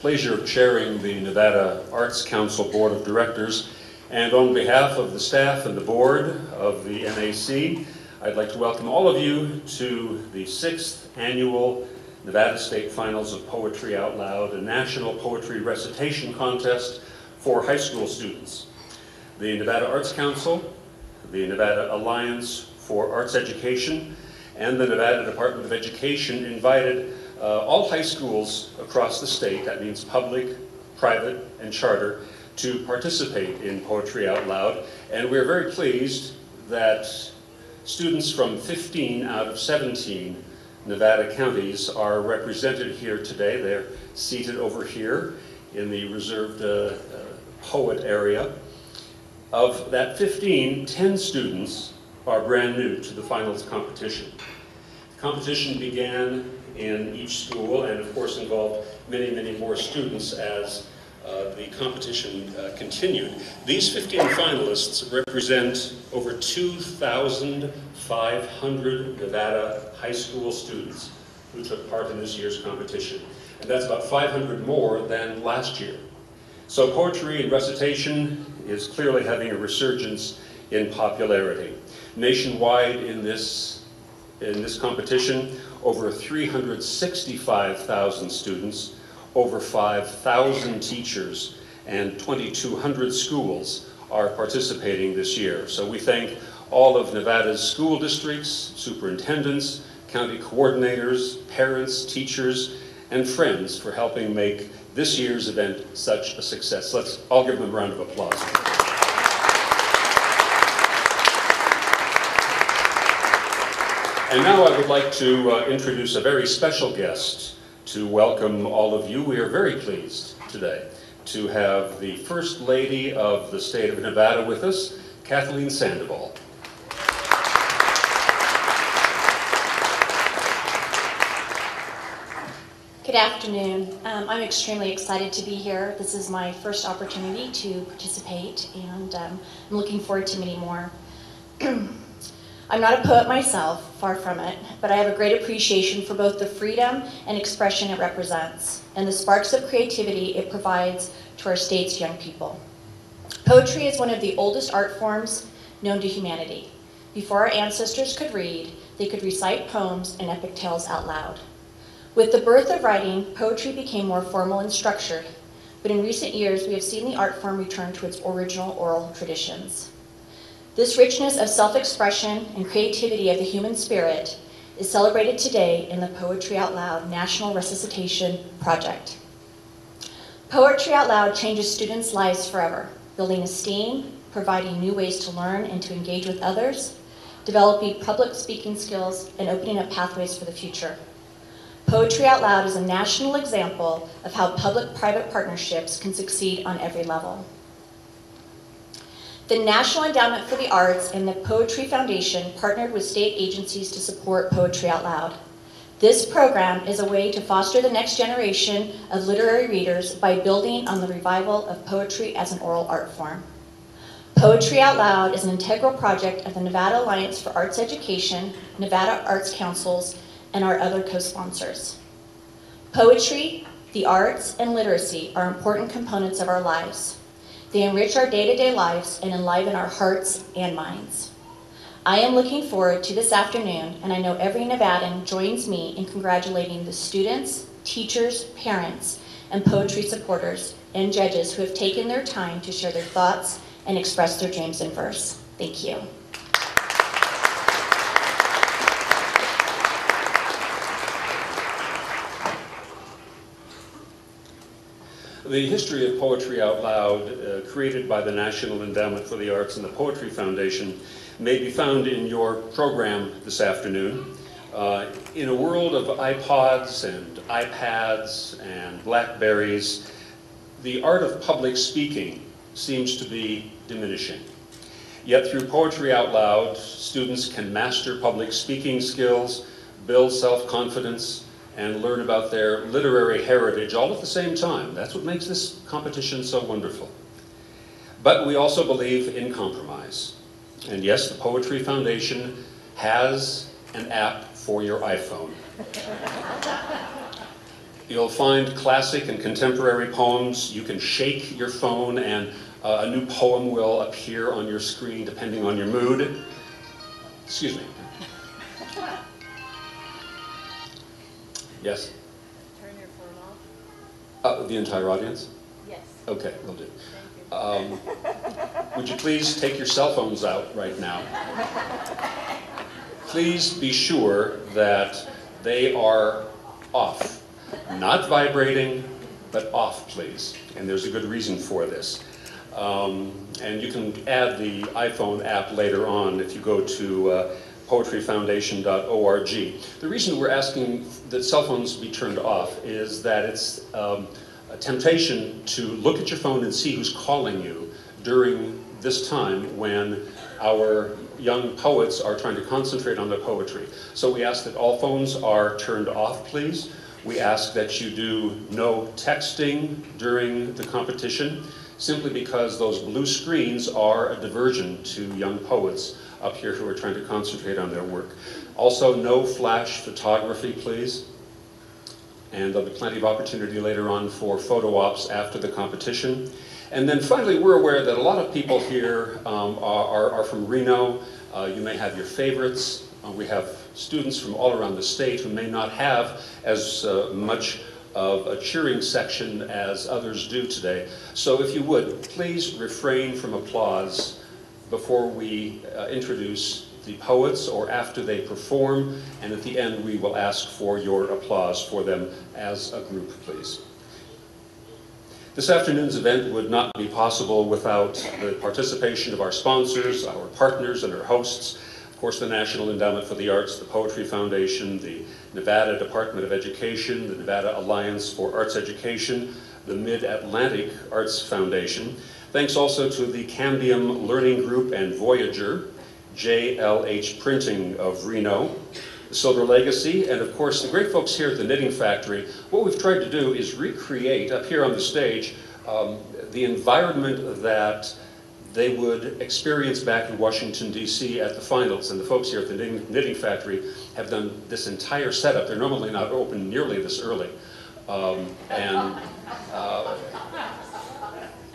Pleasure of chairing the Nevada Arts Council Board of Directors, and on behalf of the staff and the board of the NAC, I'd like to welcome all of you to the 6th annual Nevada State Finals of Poetry Out Loud, a national poetry recitation contest for high school students. The Nevada Arts Council, the Nevada Alliance for Arts Education, and the Nevada Department of Education invited all high schools across the state, that means public, private, and charter, to participate in Poetry Out Loud. And we're very pleased that students from 15 out of 17 Nevada counties are represented here today. They're seated over here in the reserved poet area. Of that 15, 10 students are brand new to the finals competition. The competition began in each school and of course involved many, many more students as the competition continued. These 15 finalists represent over 2,500 Nevada high school students who took part in this year's competition. And that's about 500 more than last year. So poetry and recitation is clearly having a resurgence in popularity. Nationwide in this competition, over 365,000 students, over 5,000 teachers, and 2,200 schools are participating this year. So we thank all of Nevada's school districts, superintendents, county coordinators, parents, teachers, and friends for helping make this year's event such a success. Let's all give them a round of applause. And now I would like to introduce a very special guest to welcome all of you. We are very pleased today to have the First Lady of the state of Nevada with us, Kathleen Sandoval. Good afternoon. I'm extremely excited to be here. This is my first opportunity to participate, and I'm looking forward to many more. I'm not a poet myself, far from it, but I have a great appreciation for both the freedom and expression it represents, and the sparks of creativity it provides to our state's young people. Poetry is one of the oldest art forms known to humanity. Before our ancestors could read, they could recite poems and epic tales out loud. With the birth of writing, poetry became more formal and structured, but in recent years we have seen the art form return to its original oral traditions. This richness of self-expression and creativity of the human spirit is celebrated today in the Poetry Out Loud National Resuscitation Project. Poetry Out Loud changes students' lives forever, building esteem, providing new ways to learn and to engage with others, developing public speaking skills, and opening up pathways for the future. Poetry Out Loud is a national example of how public-private partnerships can succeed on every level. The National Endowment for the Arts and the Poetry Foundation partnered with state agencies to support Poetry Out Loud. This program is a way to foster the next generation of literary readers by building on the revival of poetry as an oral art form. Poetry Out Loud is an integral project of the Nevada Alliance for Arts Education, Nevada Arts Councils, and our other co-sponsors. Poetry, the arts, and literacy are important components of our lives. They enrich our day-to-day lives and enliven our hearts and minds. I am looking forward to this afternoon, and I know every Nevadan joins me in congratulating the students, teachers, parents, and poetry supporters and judges who have taken their time to share their thoughts and express their dreams in verse. Thank you. The history of Poetry Out Loud, created by the National Endowment for the Arts and the Poetry Foundation, may be found in your program this afternoon. In a world of iPods and iPads and Blackberries, the art of public speaking seems to be diminishing. Yet through Poetry Out Loud, students can master public speaking skills, build self-confidence, and learn about their literary heritage all at the same time. That's what makes this competition so wonderful. But we also believe in compromise. And yes, the Poetry Foundation has an app for your iPhone. You'll find classic and contemporary poems. You can shake your phone and a new poem will appear on your screen depending on your mood. Excuse me. Yes? Turn your phone off? The entire audience? Yes. Okay, will do. Thank you. Would you please take your cell phones out right now? Please be sure that they are off. Not vibrating, but off, please. And there's a good reason for this. And you can add the iPhone app later on if you go to poetryfoundation.org. The reason we're asking that cell phones be turned off is that it's a temptation to look at your phone and see who's calling you during this time when our young poets are trying to concentrate on their poetry. So we ask that all phones are turned off, please. We ask that you do no texting during the competition, simply because those blue screens are a diversion to young poets up here who are trying to concentrate on their work. Also, no flash photography, please. And there'll be plenty of opportunity later on for photo ops after the competition. And then finally, we're aware that a lot of people here are from Reno. You may have your favorites. We have students from all around the state who may not have as much of a cheering section as others do today. So if you would, please refrain from applause before we introduce the poets or after they perform, and at the end we will ask for your applause for them as a group, please. This afternoon's event would not be possible without the participation of our sponsors, our partners, and our hosts. Of course, the National Endowment for the Arts, the Poetry Foundation, the Nevada Department of Education, the Nevada Alliance for Arts Education, the Mid-Atlantic Arts Foundation. Thanks also to the Cambium Learning Group and Voyager, JLH Printing of Reno, the Silver Legacy, and of course the great folks here at the Knitting Factory. What we've tried to do is recreate up here on the stage the environment that they would experience back in Washington, D.C. at the finals. And the folks here at the Knitting Factory have done this entire setup. They're normally not open nearly this early.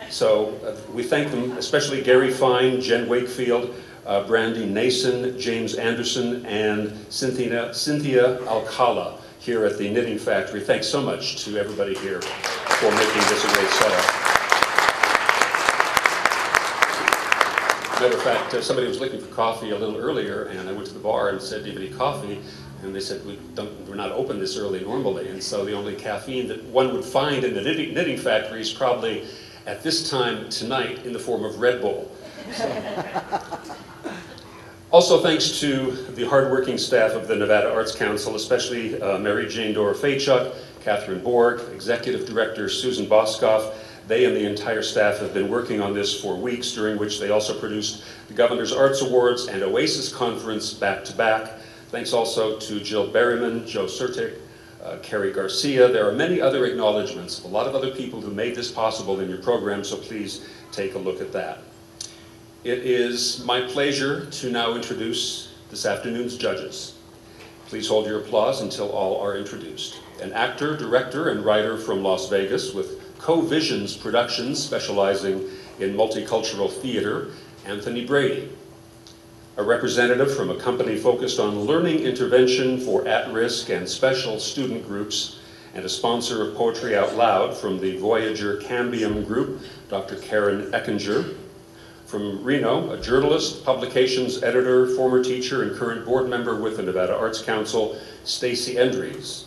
So we thank them, especially Gary Fine, Jen Wakefield, Brandy Nason, James Anderson, and Cynthia Alcala here at the Knitting Factory. Thanks so much to everybody here for making this a great setup. Matter of fact, somebody was looking for coffee a little earlier, and I went to the bar and said, "Do you have any coffee?" And they said, we're not open this early normally. And so the only caffeine that one would find in the Knitting Factory is probably at this time tonight in the form of Red Bull. Also, thanks to the hardworking staff of the Nevada Arts Council, especially Mary Jane Dora-Faychuk, Catherine Borg, Executive Director Susan Boskoff. They and the entire staff have been working on this for weeks, during which they also produced the Governor's Arts Awards and Oasis Conference back-to-back. Thanks also to Jill Berryman, Joe Sertic, Carrie Garcia. There are many other acknowledgments, a lot of other people who made this possible in your program, so please take a look at that. It is my pleasure to now introduce this afternoon's judges. Please hold your applause until all are introduced. An actor, director, and writer from Las Vegas with Co-Visions Productions, specializing in multicultural theater, Anthony Brady. A representative from a company focused on learning intervention for at-risk and special student groups, and a sponsor of Poetry Out Loud from the Voyager Cambium Group, Dr. Karen Eckinger. From Reno, a journalist, publications editor, former teacher, and current board member with the Nevada Arts Council, Stacy Endries.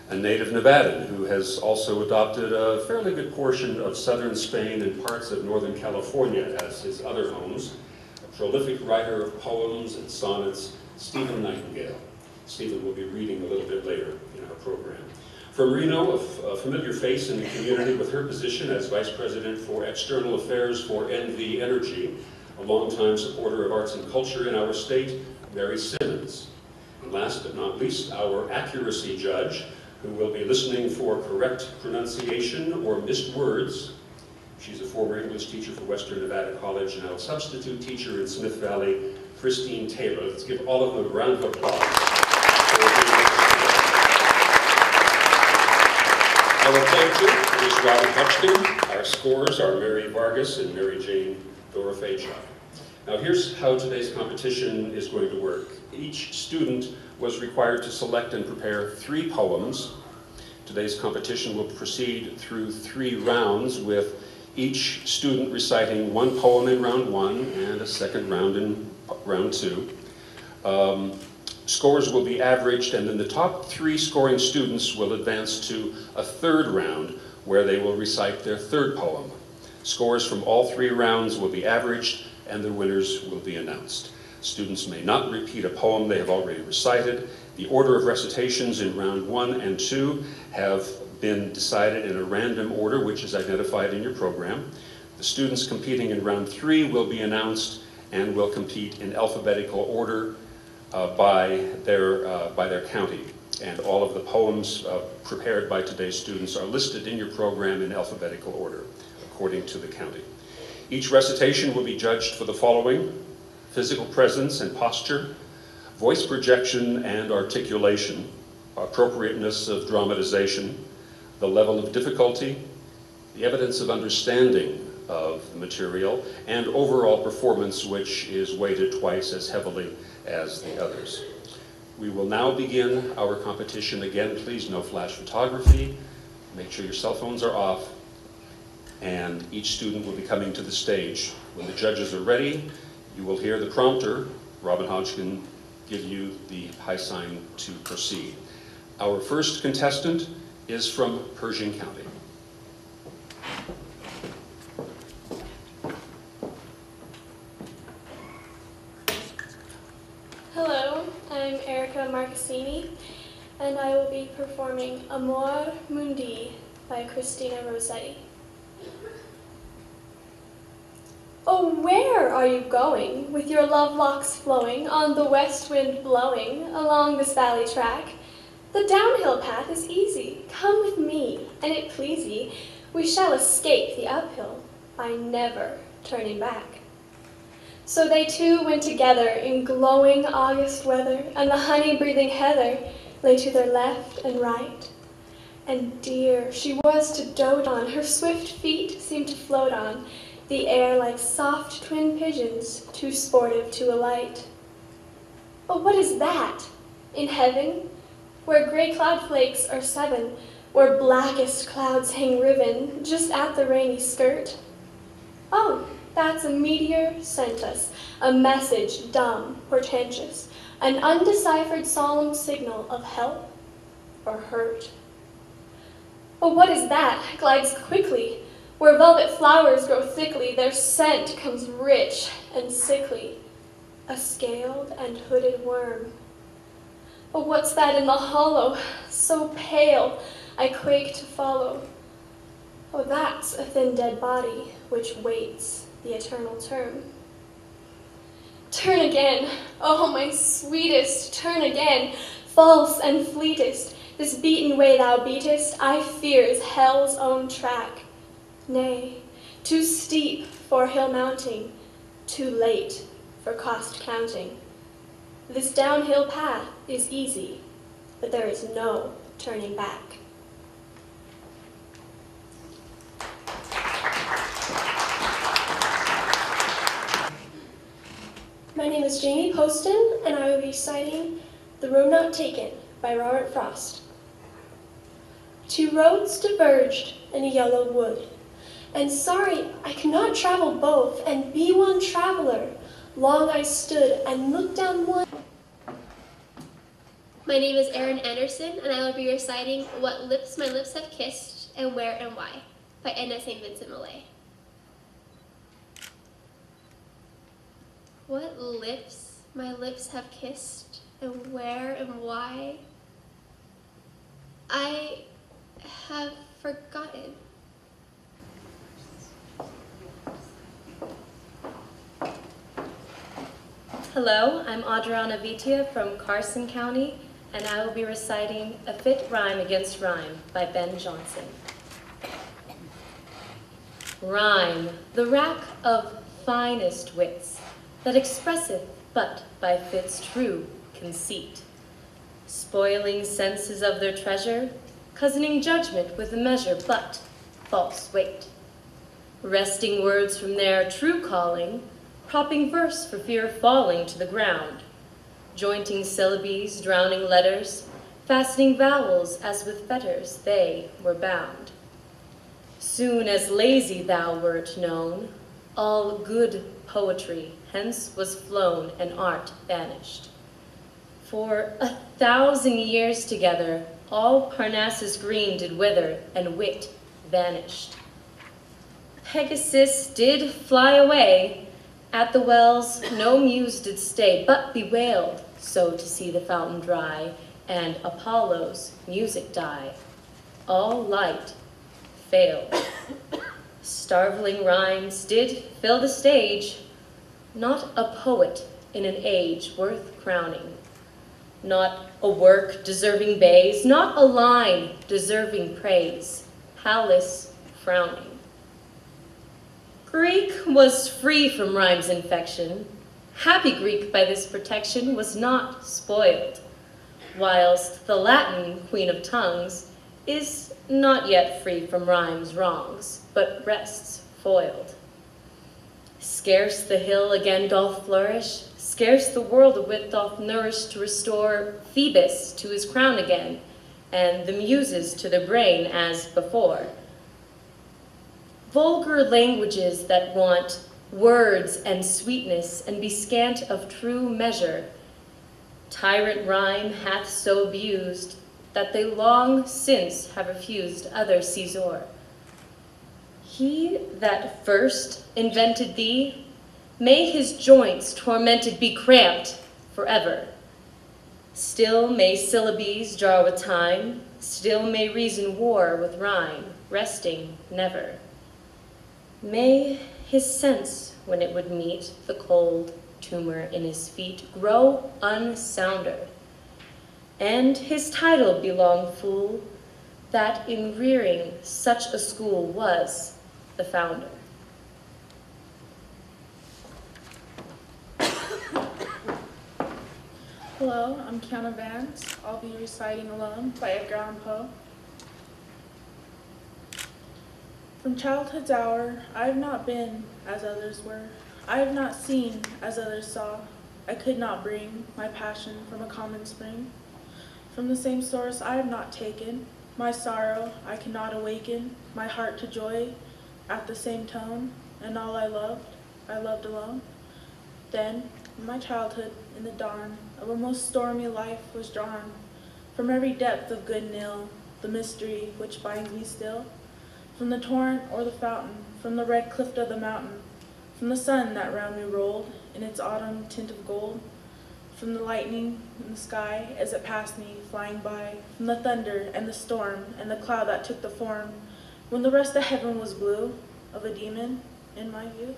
A native Nevadan who has also adopted a fairly good portion of southern Spain and parts of Northern California as his other homes. A prolific writer of poems and sonnets, Stephen Nightingale. Stephen will be reading a little bit later in our program. From Reno, a familiar face in the community with her position as Vice President for External Affairs for NV Energy, a longtime supporter of arts and culture in our state, Mary Simmons. And last but not least, our accuracy judge, who will be listening for correct pronunciation or missed words. She's a former English teacher for Western Nevada College, now a substitute teacher in Smith Valley, Christine Taylor. Let's give all of them a round of applause for Our plaintiff is Robin Hodgkin. Our scorers are Mary Vargas and Mary Jane Dorofecha. Now here's how today's competition is going to work. Each student was required to select and prepare 3 poems. Today's competition will proceed through 3 rounds, with each student reciting 1 poem in round 1 and a second round in round 2. Scores will be averaged, and then the top 3 scoring students will advance to a 3rd round where they will recite their 3rd poem. Scores from all 3 rounds will be averaged and the winners will be announced. Students may not repeat a poem they have already recited. The order of recitations in round 1 and 2 have been decided in a random order which is identified in your program. The students competing in round 3 will be announced and will compete in alphabetical order by their county. And all of the poems prepared by today's students are listed in your program in alphabetical order according to the county. Each recitation will be judged for the following: physical presence and posture, voice projection and articulation, appropriateness of dramatization, the level of difficulty, the evidence of understanding of the material, and overall performance, which is weighted twice as heavily as the others. We will now begin our competition. Again, please, no flash photography. Make sure your cell phones are off, and each student will be coming to the stage. When the judges are ready, you will hear the prompter, Robin Hodgkin, give you the high sign to proceed. Our first contestant is from Pershing County. Hello, I'm Erica Marcassini, and I will be performing Amor Mundi by Christina Rossetti. Oh, where are you going, with your love locks flowing, on the west wind blowing, along this valley track? The downhill path is easy. Come with me, and it please ye, we shall escape the uphill by never turning back. So they two went together in glowing August weather, and the honey-breathing heather lay to their left and right. And dear she was to dote on, her swift feet seemed to float on the air like soft twin pigeons, too sportive to alight. But what is that? In heaven, where gray cloud flakes are 7, where blackest clouds hang riven just at the rainy skirt? Oh, that's a meteor sent us, a message dumb, portentous, an undeciphered solemn signal of help or hurt. Oh, what is that glides quickly, where velvet flowers grow thickly, their scent comes rich and sickly, a scaled and hooded worm. Oh, what's that in the hollow, so pale, I quake to follow? Oh, that's a thin dead body which waits the eternal term. Turn again, oh my sweetest, turn again, false and fleetest, this beaten way thou beatest, I fear is hell's own track. Nay, too steep for hill mounting, too late for cost counting. This downhill path is easy, but there is no turning back. My name is Jamie Poston, and I will be reciting The Road Not Taken by Robert Frost. 2 roads diverged in a yellow wood, and sorry I could not travel both and be one traveler. Long I stood and looked down one. My name is Erin Anderson, and I will be reciting What Lips My Lips Have Kissed and Where and Why by Edna St. Vincent Millay. What lips my lips have kissed and where and why? I have forgotten. Hello, I'm Adriana Vitia from Carson County, and I will be reciting A Fit Rhyme Against Rhyme by Ben Jonson. Rhyme, the rack of finest wits, that expresseth but by fit's true conceit, spoiling senses of their treasure, cousining judgment with a measure but false weight, wresting words from their true calling, propping verse for fear of falling to the ground, jointing syllables, drowning letters, fastening vowels as with fetters they were bound. Soon as lazy thou wert known, all good poetry hence was flown and art vanished. For 1,000 years together, all Parnassus green did wither, and wit vanished. Pegasus did fly away, at the wells no muse did stay, but bewailed, so to see the fountain dry, and Apollo's music die. All light failed. Starveling rhymes did fill the stage, not a poet in an age worth crowning, not a work deserving bays, not a line deserving praise, Pallas frowning. Greek was free from rhyme's infection. Happy Greek by this protection was not spoiled, whilst the Latin queen of tongues is not yet free from rhyme's wrongs, but rests foiled. Scarce the hill again doth flourish, scarce the world a wit doth nourish to restore Phoebus to his crown again, and the muses to their brain as before. Vulgar languages that want words and sweetness and be scant of true measure, tyrant rhyme hath so abused that they long since have refused other Caesar. He that first invented thee, may his joints tormented be cramped forever. Still may syllables jar with time, still may reason war with rhyme, resting never. May his sense, when it would meet the cold tumor in his feet, grow unsounder, and his title be long fool, that in rearing such a school was the founder. Hello, I'm Kiana Vance. I'll be reciting Alone by Edgar Allan Poe. From childhood's hour, I have not been as others were. I have not seen as others saw. I could not bring my passion from a common spring. From the same source I have not taken. My sorrow I cannot awaken. My heart to joy at the same tone. And all I loved alone. Then, in my childhood, in the dawn of a most stormy life was drawn. From every depth of good and ill, the mystery which binds me still. From the torrent or the fountain, from the red cliff of the mountain, from the sun that round me rolled in its autumn tint of gold, from the lightning in the sky as it passed me flying by, from the thunder and the storm and the cloud that took the form, when the rest of heaven was blue, of a demon in my view.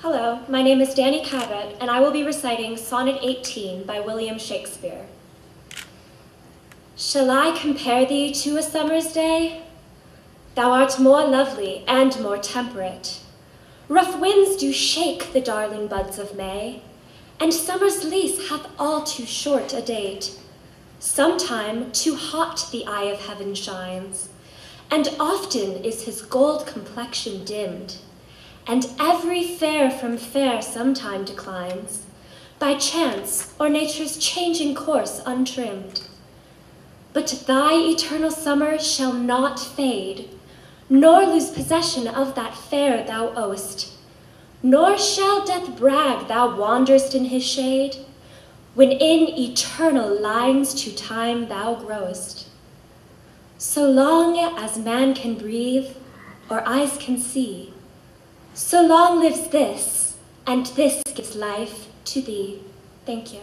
Hello, my name is Danny Cabot, and I will be reciting Sonnet 18 by William Shakespeare. Shall I compare thee to a summer's day? Thou art more lovely and more temperate. Rough winds do shake the darling buds of May, and summer's lease hath all too short a date. Sometime too hot the eye of heaven shines, and often is his gold complexion dimmed. And every fair from fair sometime declines, by chance or nature's changing course untrimmed. But thy eternal summer shall not fade, nor lose possession of that fair thou owest, nor shall death brag thou wanderest in his shade, when in eternal lines to time thou growest. So long as man can breathe, or eyes can see, so long lives this, and this gives life to thee. Thank you.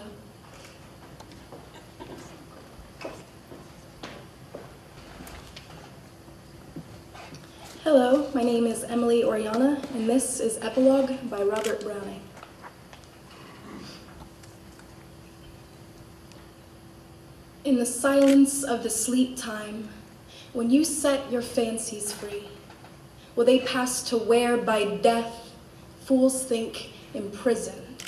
Hello, my name is Emily Oriana, and this is Epilogue by Robert Browning. In the silence of the sleep time, when you set your fancies free, will they pass to where by death fools think imprisoned.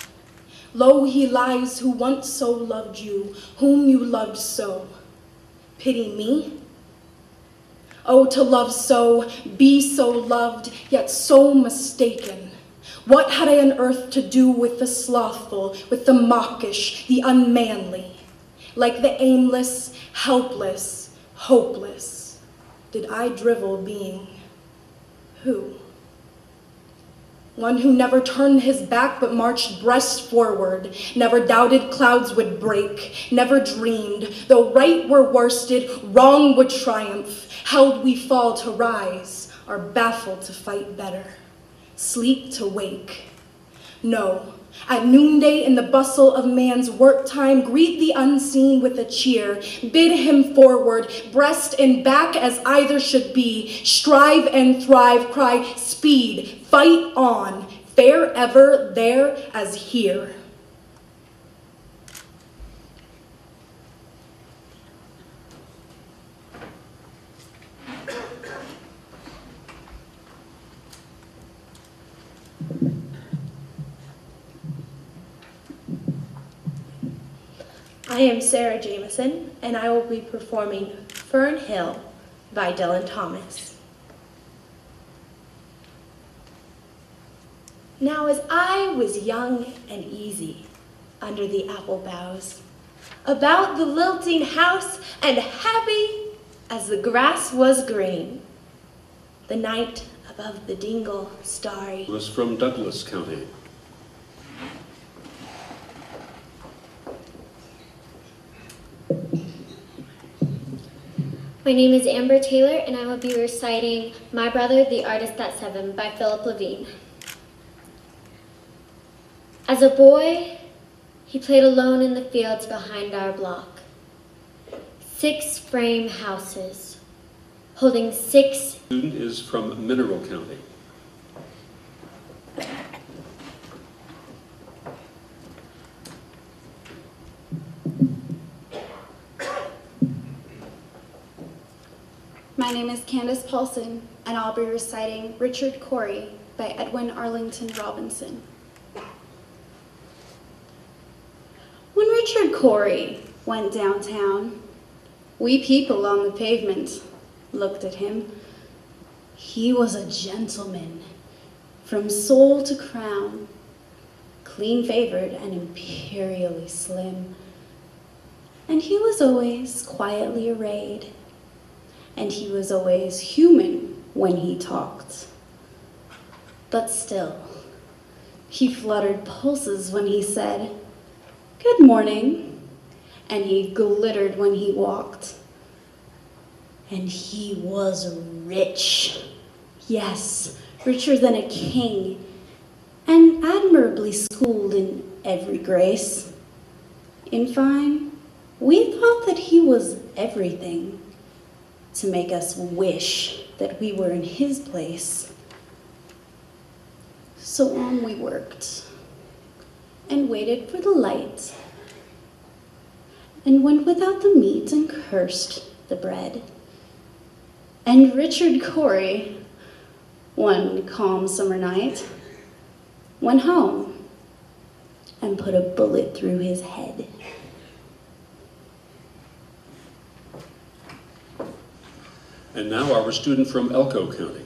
Lo, he lies who once so loved you, whom you loved so. Pity me? Oh, to love so, be so loved, yet so mistaken. What had I on earth to do with the slothful, with the mawkish, the unmanly? Like the aimless, helpless, hopeless, did I drivel being who? One who never turned his back but marched breast forward, never doubted clouds would break, never dreamed, though right were worsted, wrong would triumph, held we fall to rise, are baffled to fight better, sleep to wake. No, at noonday in the bustle of man's work time, greet the unseen with a cheer, bid him forward, breast and back as either should be, strive and thrive, cry speed, fight on, fair ever there as here. I am Sarah Jameson, and I will be performing Fern Hill by Dylan Thomas. Now as I was young and easy under the apple boughs, about the lilting house and happy as the grass was green, the night above the dingle starry Was from Douglas County. My name is Amber Taylor, and I will be reciting My Brother, the Artist at Seven by Philip Levine. As a boy, he played alone in the fields behind our block. 6 frame houses, holding 6. Student is from Mineral County. My name is Candace Paulson, and I'll be reciting Richard Cory by Edwin Arlington Robinson. When Richard Cory went downtown, we people on the pavement looked at him. He was a gentleman from sole to crown, clean-favored and imperially slim. And he was always quietly arrayed, and he was always human when he talked. But still, he fluttered pulses when he said, "Good morning," and he glittered when he walked. And he was rich. Yes, richer than a king, and admirably schooled in every grace. In fine, we thought that he was everything to make us wish that we were in his place. So on we worked and waited for the light and went without the meat and cursed the bread. And Richard Cory, one calm summer night, went home and put a bullet through his head. And now our student from Elko County.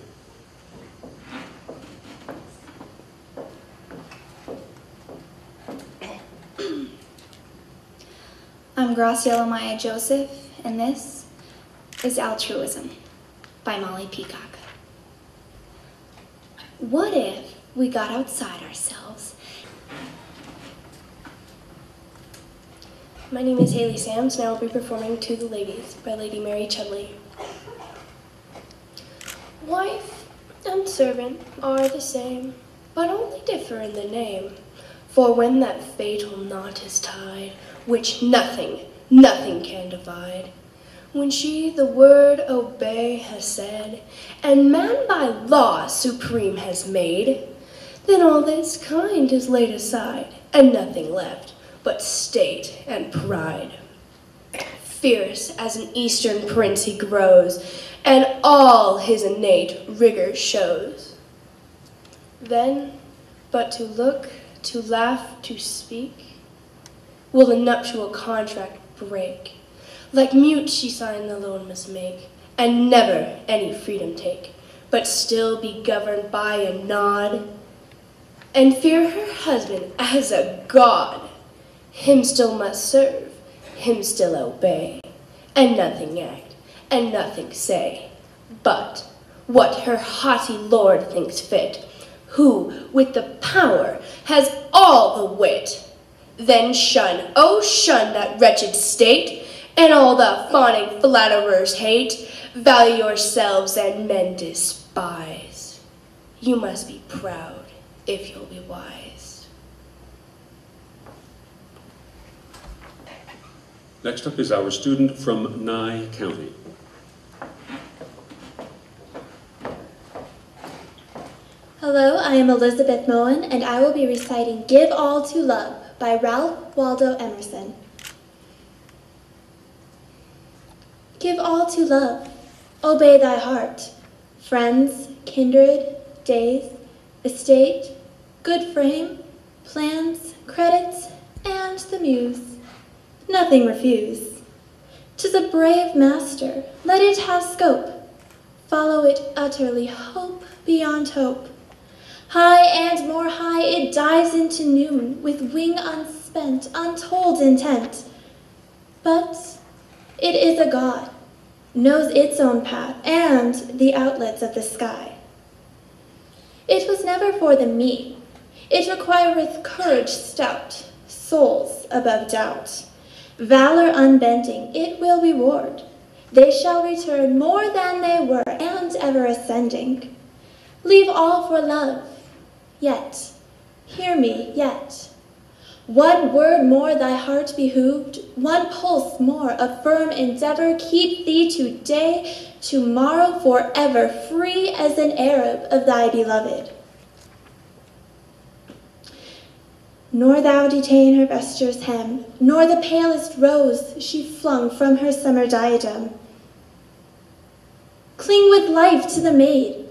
I'm Graciela Maya Joseph, and this is Altruism by Molly Peacock. What if we got outside ourselves? My name is Haley Sams, and I will be performing To the Ladies by Lady Mary Chudley. Wife and servant are the same, but only differ in the name. For when that fatal knot is tied, which nothing can divide, when she the word obey has said, and man by law supreme has made, then all this kind is laid aside, and nothing left but state and pride. Fierce as an eastern prince he grows, and all his innate rigor shows. Then But to look, to laugh, to speak, will the nuptial contract break? Like mute she sign the loan must make, and never any freedom take, but still be governed by a nod, and fear her husband as a god. Him still must serve, him still obey, and nothing act, and nothing say, but what her haughty lord thinks fit, who with the power has all the wit. Then shun, oh shun that wretched state, and all the fawning flatterers hate. Value yourselves and men despise. You must be proud if you'll be wise. Next up is our student from Nye County. Hello, I am Elizabeth Moen, and I will be reciting Give All to Love by Ralph Waldo Emerson. Give all to love, obey thy heart, friends, kindred, days, estate, good frame, plans, credits, and the muse. Nothing refuse. 'Tis a brave master, let it have scope. Follow it utterly, hope beyond hope. High and more high it dives into noon, with wing unspent, untold intent. But it is a god, knows its own path and the outlets of the sky. It was never for the meek, it requireth courage stout, souls above doubt. Valor unbending it will reward, they shall return more than they were and ever ascending. Leave all for love, yet, hear me yet. One word more thy heart behooved, one pulse more of firm endeavor, keep thee today, tomorrow, forever, free as an Arab of thy beloved. Nor thou detain her vesture's hem, nor the palest rose she flung from her summer diadem. Cling with life to the maid,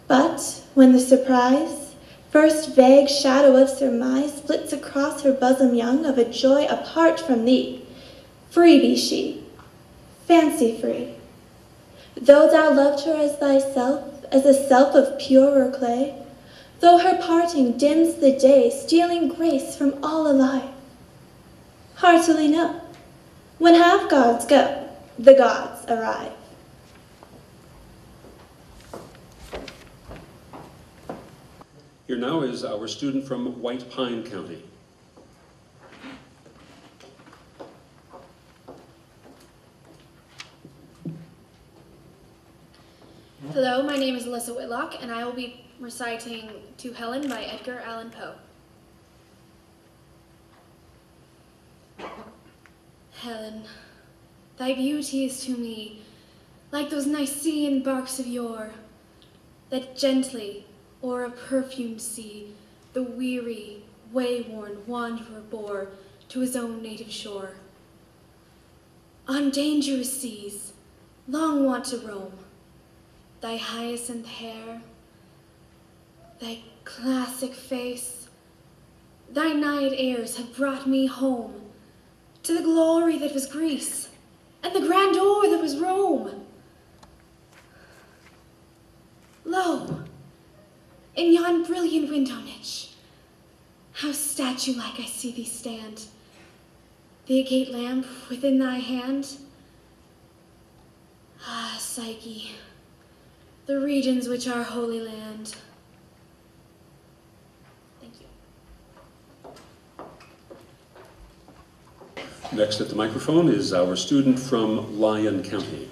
but when the surprise, first vague shadow of surmise, flits across her bosom young of a joy apart from thee, free be she, fancy free. Though thou loved her as thyself, as a self of purer clay, though her parting dims the day, stealing grace from all alive, heartily know, when half gods go, the gods arrive. Here now is our student from White Pine County. Hello, my name is Alyssa Whitlock, and I will be reciting To Helen by Edgar Allan Poe. Helen, thy beauty is to me like those Nicean barks of yore, that gently o'er a perfumed sea the weary, wayworn wanderer bore to his own native shore. On dangerous seas, long wont to roam, thy hyacinth hair, thy classic face, thy Naiad airs have brought me home to the glory that was Greece and the grandeur that was Rome. Lo, in yon brilliant window niche, how statue-like I see thee stand, the agate lamp within thy hand. Ah, Psyche, the regions which are Holy Land. Thank you. Next at the microphone is our student from Lyon County.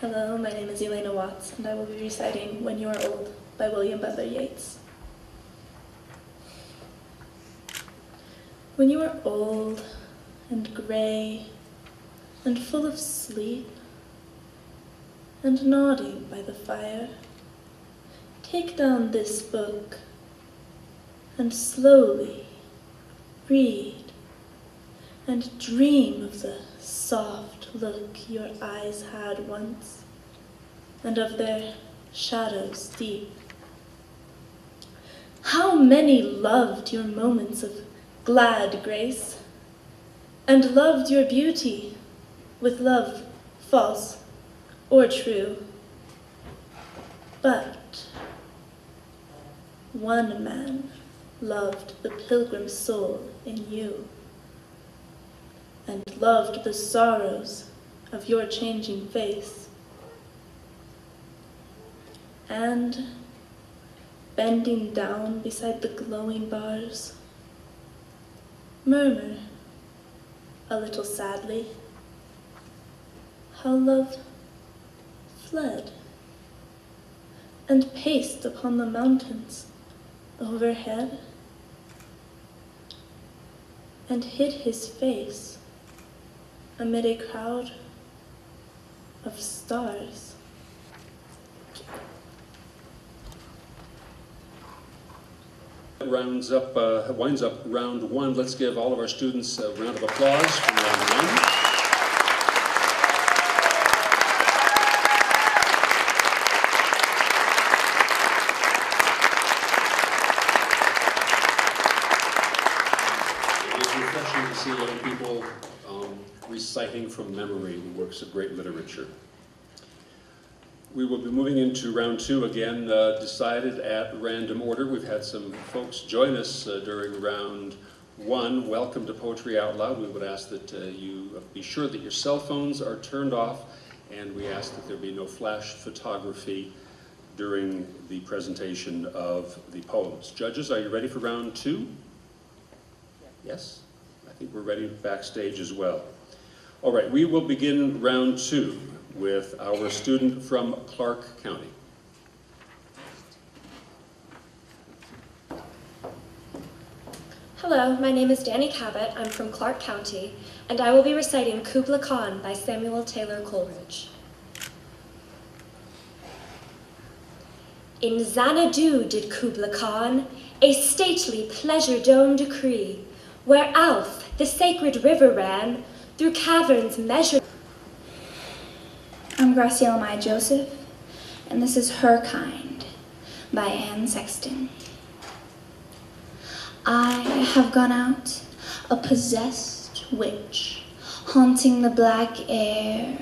Hello, my name is Elena Watts, and I will be reciting When You Are Old by William Butler Yeats. When you are old and gray and full of sleep and nodding by the fire, take down this book and slowly read and dream of the soft look your eyes had once, and of their shadows deep. How many loved your moments of glad grace, and loved your beauty with love false or true. But one man loved the pilgrim soul in you, and loved the sorrows of your changing face. And bending down beside the glowing bars, murmur a little sadly how love fled and paced upon the mountains overhead and hid his face amid a crowd of stars. Winds up round one. Let's give all of our students a round of applause for round one. It is refreshing to see young people reciting from memory works of great literature. We will be moving into round two again, decided at random order. We've had some folks join us during round one. Welcome to Poetry Out Loud. We would ask that you be sure that your cell phones are turned off, and we ask that there be no flash photography during the presentation of the poems. Judges, are you ready for round two? Yes? I think we're ready backstage as well. All right, we will begin round two with our student from Clark County. Hello, my name is Danny Cabot. I'm from Clark County, and I will be reciting Kubla Khan by Samuel Taylor Coleridge. In Xanadu did Kubla Khan a stately pleasure dome decree, where Alph, the sacred river, ran through caverns measured. I'm Graciela Maya Joseph, and this is Her Kind by Anne Sexton. I have gone out, a possessed witch, haunting the black air,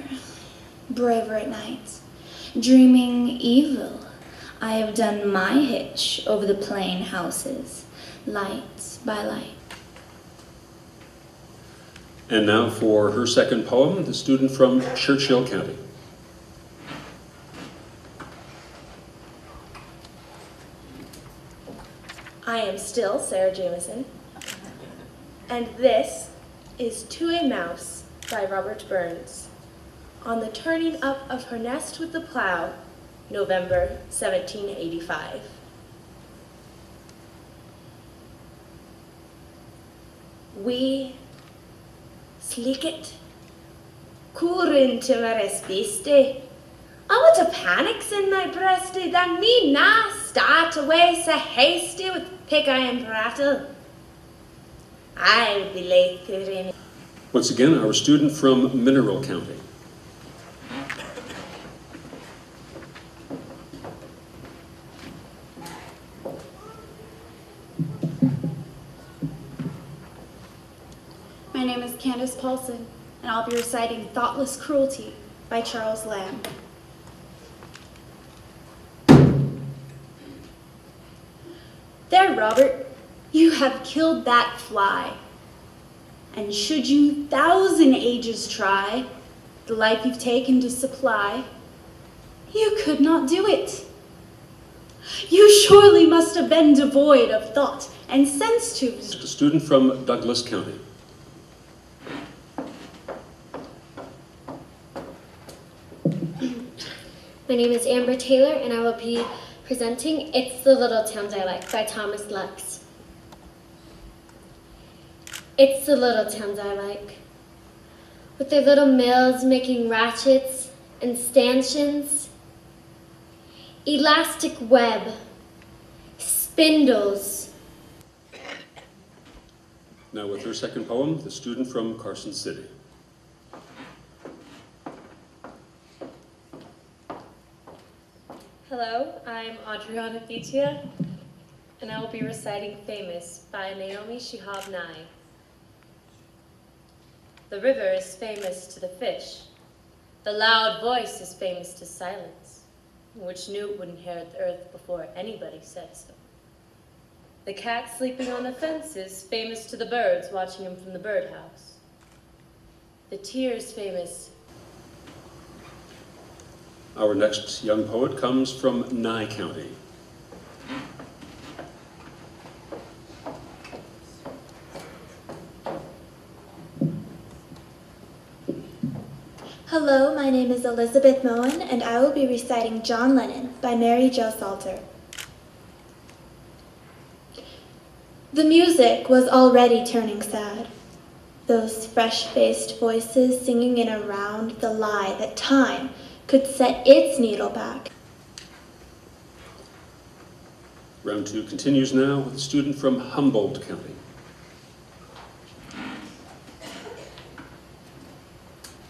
braver at night, dreaming evil. I have done my hitch over the plain houses, light by light. And now for her second poem, the student from Churchill County. I am still Sarah Jameson, and this is To a Mouse by Robert Burns, on the turning up of her nest with the plow, November 1785. We slicket, courin to my respiste. Oh, what a panic's in thy breasty, that need not start away so hasty with picker and prattle. I would be late in. Once again, our student from Mineral County. My name is Candace Paulson, and I'll be reciting Thoughtless Cruelty by Charles Lamb. There, Robert, you have killed that fly. And should you 1,000 ages try the life you've taken to supply, you could not do it. You surely must have been devoid of thought and sense to. A student from Douglas County. My name is Amber Taylor, and I will be presenting It's the Little Towns I Like by Thomas Lux. It's the little towns I like, with their little mills making ratchets and stanchions, elastic web, spindles. Now with her second poem, the student from Carson City. Hello, I'm Adriana Fitia, and I will be reciting Famous by Naomi Shihab Nye. The river is famous to the fish. The loud voice is famous to silence, which knew it would inherit the earth before anybody said so. The cat sleeping on the fence is famous to the birds watching him from the birdhouse. The tear is famous. Our next young poet comes from Nye County. Hello, my name is Elizabeth Moen, and I will be reciting John Lennon by Mary Jo Salter. The music was already turning sad. Those fresh-faced voices singing in around the lie that time could set its needle back. Round 2 continues now with a student from Humboldt County.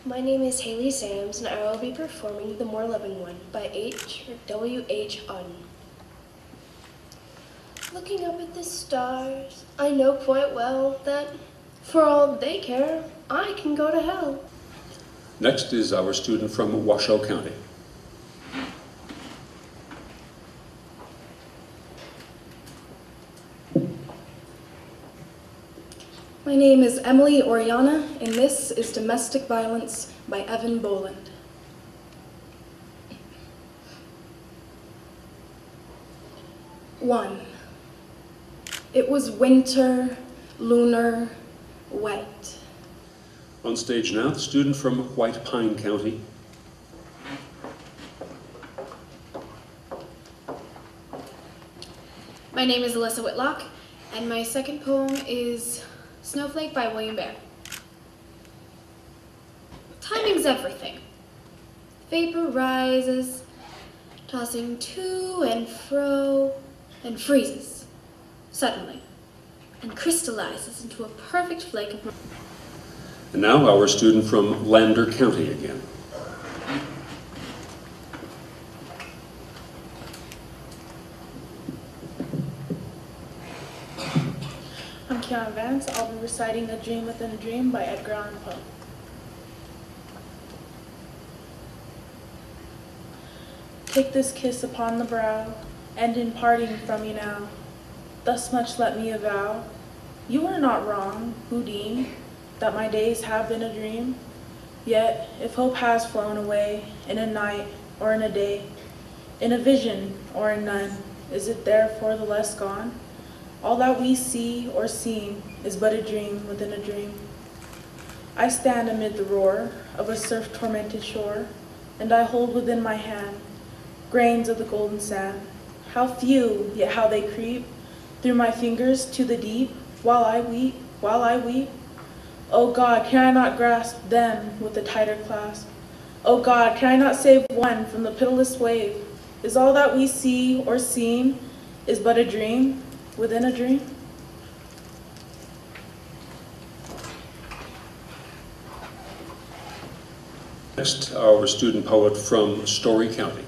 My name is Haley Sams, and I will be performing The More Loving One by W.H. Auden. Looking up at the stars, I know quite well that, for all they care, I can go to hell. Next is our student from Washoe County. My name is Emily Oriana, and this is Domestic Violence by Evan Boland. One. It was winter, lunar, wet. On stage now, the student from White Pine County. My name is Alyssa Whitlock, and my second poem is Snowflake by William Bear. Timing's everything. Vapor rises, tossing to and fro, and freezes, suddenly, and crystallizes into a perfect flake of... And now our student from Lander County again. I'm Kiana Vance. I'll be reciting A Dream Within a Dream by Edgar Allan Poe. Take this kiss upon the brow, and in parting from you now, thus much let me avow, you are not wrong who deem that my days have been a dream. Yet, if hope has flown away in a night or in a day, in a vision or in none, is it therefore the less gone? All that we see or seem is but a dream within a dream. I stand amid the roar of a surf-tormented shore, and I hold within my hand grains of the golden sand. How few, yet how they creep through my fingers to the deep, while I weep, while I weep. Oh God, can I not grasp them with a tighter clasp? Oh God, can I not save one from the pitiless wave? Is all that we see or seem is but a dream within a dream? Next, our student poet from Story County.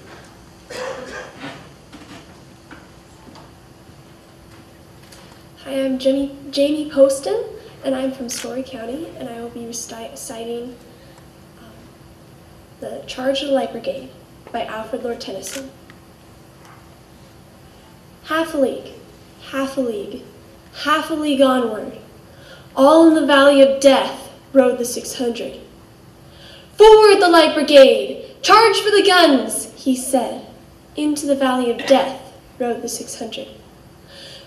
Hi, I'm Jamie Poston, and I'm from Story County, and I will be reciting The Charge of the Light Brigade by Alfred Lord Tennyson. Half a league, half a league, half a league onward, all in the valley of death rode the 600. Forward the Light Brigade! Charge for the guns! He said. Into the valley of death rode the 600.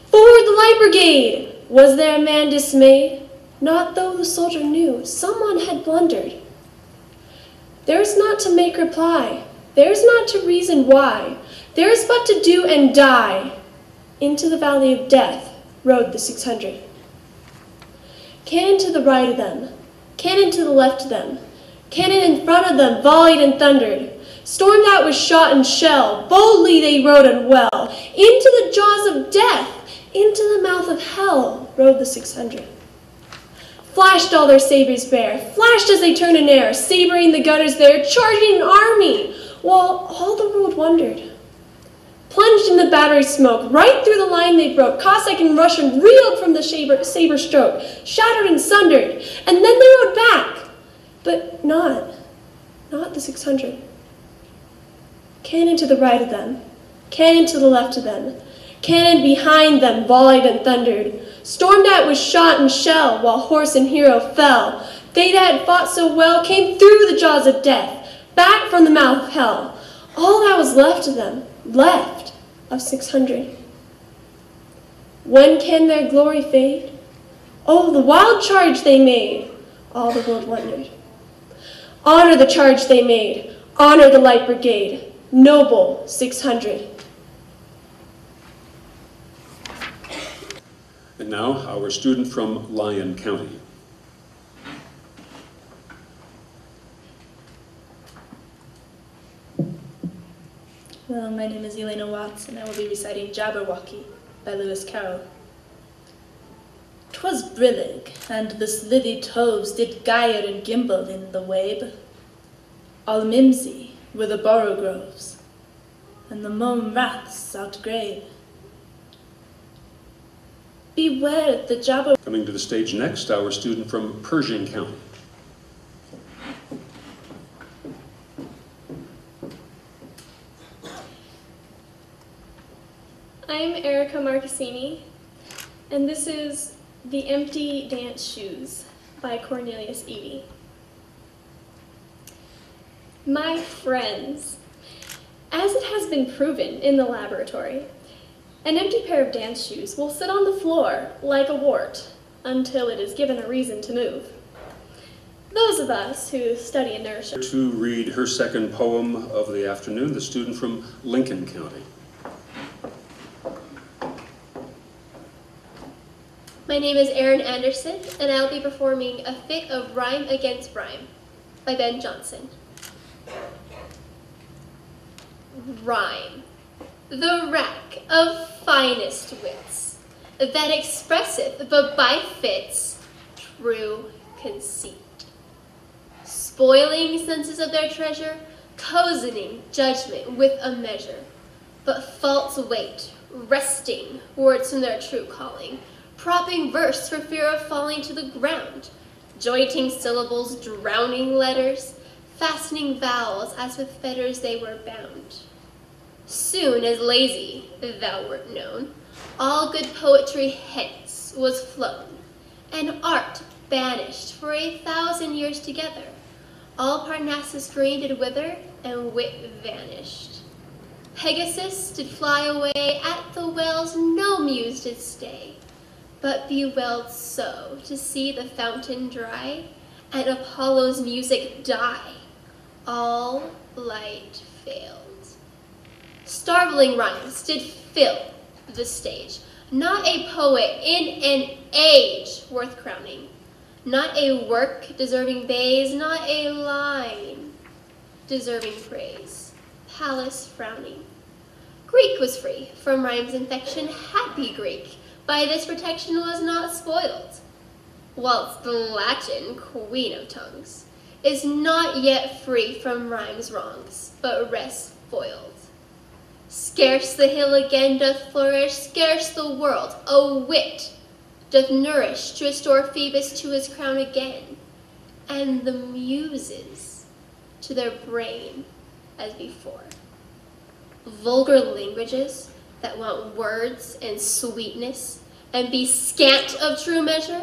Forward the Light Brigade! Was there a man dismayed? Not though the soldier knew someone had blundered. There's not to make reply, there's not to reason why, there's but to do and die. Into the valley of death rode the 600. Cannon to the right of them, cannon to the left of them, cannon in front of them volleyed and thundered. Stormed out with shot and shell, boldly they rode and well. Into the jaws of death, into the mouth of hell rode the 600. Flashed all their sabers bare, flashed as they turned in air, sabering the gunners there, charging an army, while all the world wondered. plunged in the battery smoke, right through the line they broke. Cossack and Russian reeled from the saber stroke, shattered and sundered, and then they rode back. But not the 600. Cannon to the right of them, cannon to the left of them, cannon behind them volleyed and thundered, stormed at with shot and shell, while horse and hero fell. They that had fought so well came through the jaws of death, back from the mouth of hell. All that was left of them, left of 600. When can their glory fade? Oh, the wild charge they made, all the world wondered. Honor the charge they made, honor the Light Brigade, noble 600. And now, our student from Lyon County. Hello, my name is Elena Watts, and I will be reciting Jabberwocky by Lewis Carroll. 'Twas brillig, and the slithy toves did gyre and gimble in the wabe. All mimsy were the borogroves, and the mome raths outgrabe. Beware the jabber... Coming to the stage next, our student from Pershing County. I'm Erica Marcassini, and this is The Empty Dance Shoes by Cornelius Eady. My friends, as it has been proven in the laboratory, an empty pair of dance shoes will sit on the floor like a wart until it is given a reason to move. Those of us who study inertia. To read her second poem of the afternoon, the student from Lincoln County. My name is Erin Anderson, and I will be performing A Fit of Rhyme Against Rhyme by Ben Jonson. Rhyme, the rack of finest wits, that expresseth but by fits true conceit. Spoiling senses of their treasure, cozening judgment with a measure, but false weight, wresting words from their true calling, propping verse for fear of falling to the ground, jointing syllables, drowning letters, fastening vowels as with fetters they were bound. Soon as lazy thou wert known, all good poetry hence was flown, and art banished for 1,000 years together. All Parnassus green did wither, and wit vanished. Pegasus did fly away, at the wells no muse did stay, but bewailed so to see the fountain dry, and Apollo's music die. All light failed. Starveling rhymes did fill the stage, not a poet in an age worth crowning, not a work deserving bays, not a line deserving praise, Pallas frowning. Greek was free from rhyme's infection, happy Greek, by this protection was not spoiled, whilst the Latin, queen of tongues, is not yet free from rhyme's wrongs, but rests foiled. Scarce the hill again doth flourish, scarce the world a wit doth nourish to restore Phoebus to his crown again, and the muses to their brain as before. Vulgar languages that want words and sweetness and be scant of true measure,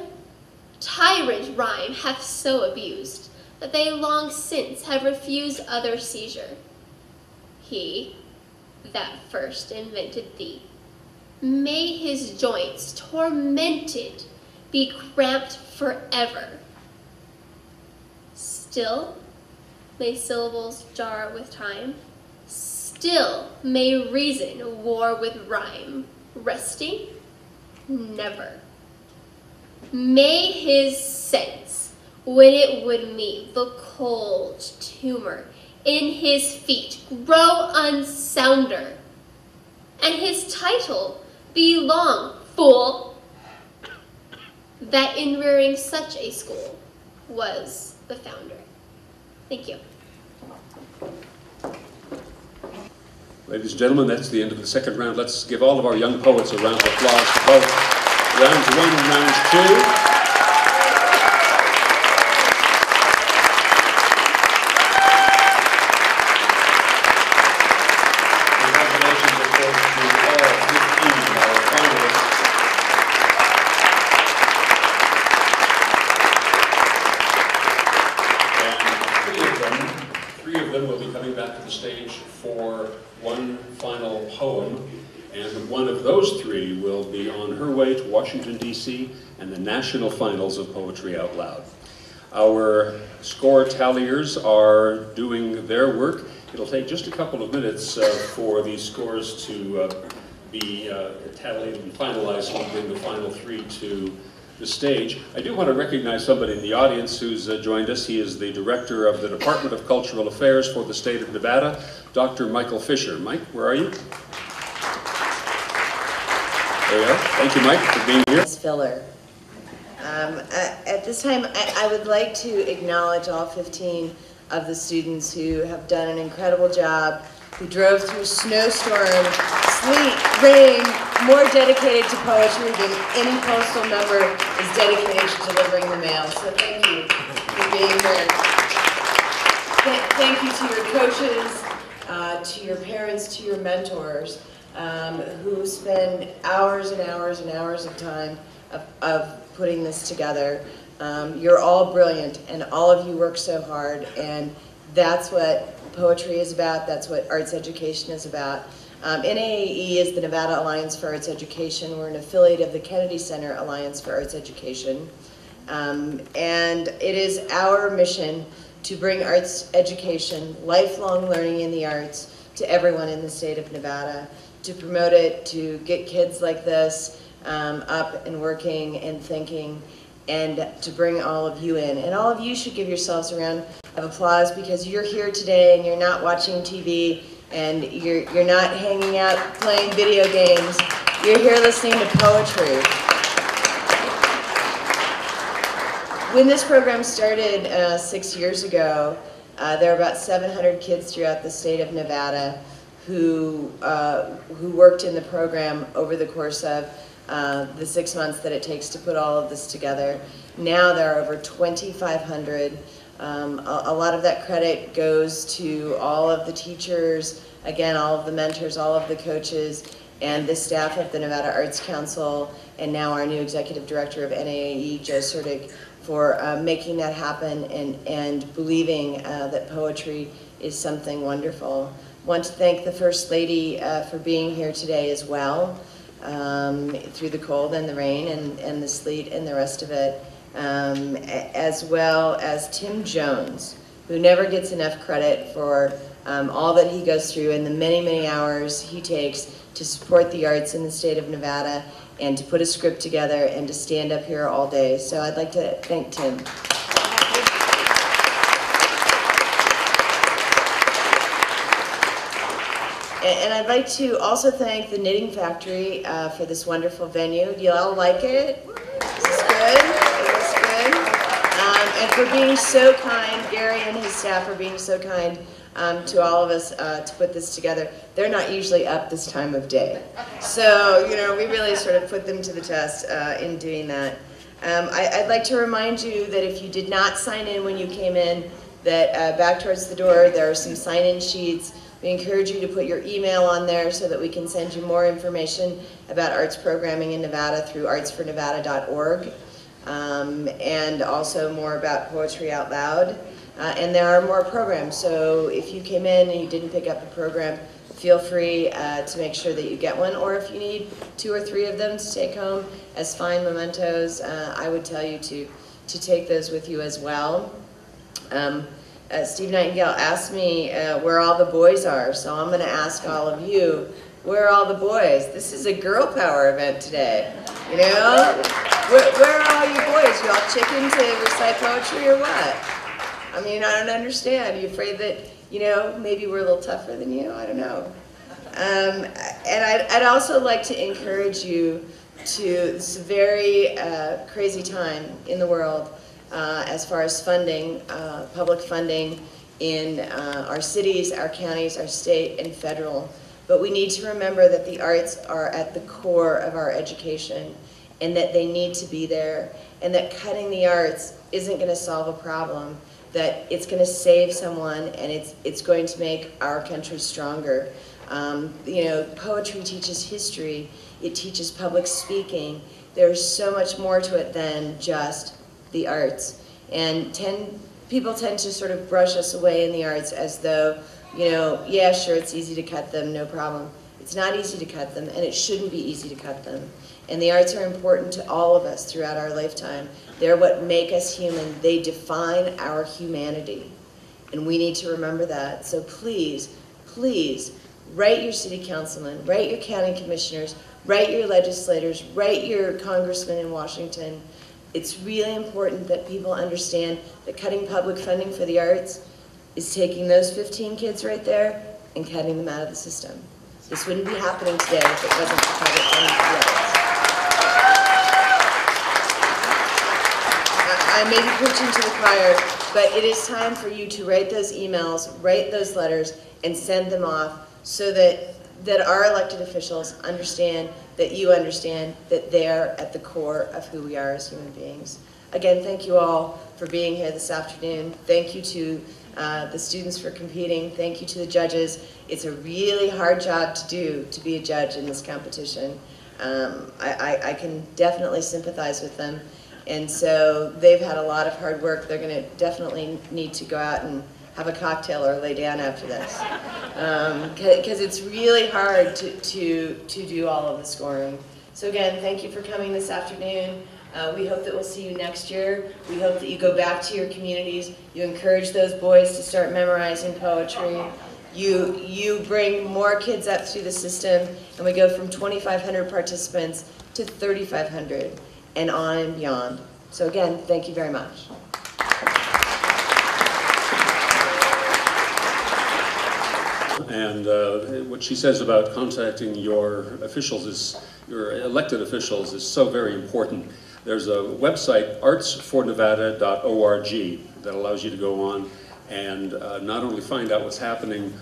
tyrant rhyme hath so abused that they long since have refused other seizure. He that first invented thee, may his joints tormented be cramped forever. Still may syllables jar with time, still may reason war with rhyme, resting never. May his sense, when it would meet the cold tumor in his feet, grow unsounder, and his title be long, fool, that in rearing such a school was the founder. Thank you. Ladies and gentlemen, that's the end of the second round. Let's give all of our young poets a round of applause for both rounds 1 and rounds 2. For one final poem, and one of those three will be on her way to Washington, D.C. and the national finals of Poetry Out Loud. Our score talliers are doing their work. It'll take just a couple of minutes for these scores to be tallied and finalized, and we'll bring the final three to the stage. I do want to recognize somebody in the audience who's joined us. He is the director of the Department of Cultural Affairs for the state of Nevada, Dr. Michael Fisher. Mike, where are you? There you are. Thank you, Mike, for being here. Filler. At this time, I would like to acknowledge all 15 of the students who have done an incredible job, who drove through snowstorm, sleet, rain, more dedicated to poetry than any postal member is dedicated to delivering the mail. So thank you for being here. Thank you to your coaches, to your parents, to your mentors, who spend hours and hours and hours of time of putting this together. You're all brilliant, and all of you work so hard, and that's what poetry is about, that's what arts education is about. NAAE is the Nevada Alliance for Arts Education. We're an affiliate of the Kennedy Center Alliance for Arts Education. And it is our mission to bring arts education, lifelong learning in the arts, to everyone in the state of Nevada, to promote it, to get kids like this up and working and thinking, and to bring all of you in. And all of you should give yourselves a round of applause, because you're here today and you're not watching TV and you're not hanging out playing video games. You're here listening to poetry. When this program started 6 years ago, there were about 700 kids throughout the state of Nevada who worked in the program over the course of the 6 months that it takes to put all of this together. Now there are over 2,500. A lot of that credit goes to all of the teachers, again, all of the mentors, all of the coaches, and the staff of the Nevada Arts Council, and now our new executive director of NAAE, Joe Sertig, for making that happen and believing that poetry is something wonderful. I want to thank the First Lady for being here today as well, through the cold and the rain and the sleet and the rest of it. As well as Tim Jones, who never gets enough credit for all that he goes through and the many, many hours he takes to support the arts in the state of Nevada and to put a script together and to stand up here all day. So I'd like to thank Tim. And I'd like to also thank the Knitting Factory for this wonderful venue. Do you all like it? Is this good? And for being so kind, Gary and his staff are being so kind to all of us to put this together. They're not usually up this time of day. So, you know, we really sort of put them to the test in doing that. I'd like to remind you that if you did not sign in when you came in, that back towards the door there are some sign-in sheets. We encourage you to put your email on there so that we can send you more information about arts programming in Nevada through artsfornevada.org. And also more about Poetry Out Loud. And there are more programs, so if you came in and you didn't pick up a program, feel free to make sure that you get one, or if you need 2 or 3 of them to take home as fine mementos, I would tell you to take those with you as well. Steve Nightingale asked me where all the boys are, so I'm going to ask all of you, where are all the boys? This is a girl power event today, you know? Where are all you boys? You all chicken to recite poetry or what? I mean, I don't understand. Are you afraid that, you know, maybe we're a little tougher than you? I don't know. And I'd also like to encourage you to this very crazy time in the world as far as funding, public funding in our cities, our counties, our state, and federal. But we need to remember that the arts are at the core of our education and that they need to be there, and that cutting the arts isn't going to solve a problem, that it's going to save someone and it's going to make our country stronger. You know, poetry teaches history, it teaches public speaking. There's so much more to it than just the arts. And people tend to sort of brush us away in the arts as though, you know, yeah, sure, it's easy to cut them, no problem. It's not easy to cut them, and it shouldn't be easy to cut them. And the arts are important to all of us throughout our lifetime. They're what make us human. They define our humanity. And we need to remember that. So please, please, write your city councilmen, write your county commissioners, write your legislators, write your congressmen in Washington. It's really important that people understand that cutting public funding for the arts is taking those 15 kids right there and cutting them out of the system. This wouldn't be happening today if it wasn't for public funding for the arts. I may be preaching to the choir, but it is time for you to write those emails, write those letters, and send them off so that our elected officials understand that you understand that they're at the core of who we are as human beings. Again, thank you all for being here this afternoon. Thank you to the students for competing. Thank you to the judges. It's a really hard job to do, to be a judge in this competition. I can definitely sympathize with them. And so they've had a lot of hard work. They're going to definitely need to go out and have a cocktail or lay down after this. Because it's really hard to do all of the scoring. So again, thank you for coming this afternoon. We hope that we'll see you next year. We hope that you go back to your communities. You encourage those boys to start memorizing poetry. You bring more kids up through the system, and we go from 2,500 participants to 3,500 and on and beyond. So again, thank you very much. And what she says about contacting your officials, your elected officials, is so very important. There's a website, artsfornevada.org, that allows you to go on and not only find out what's happening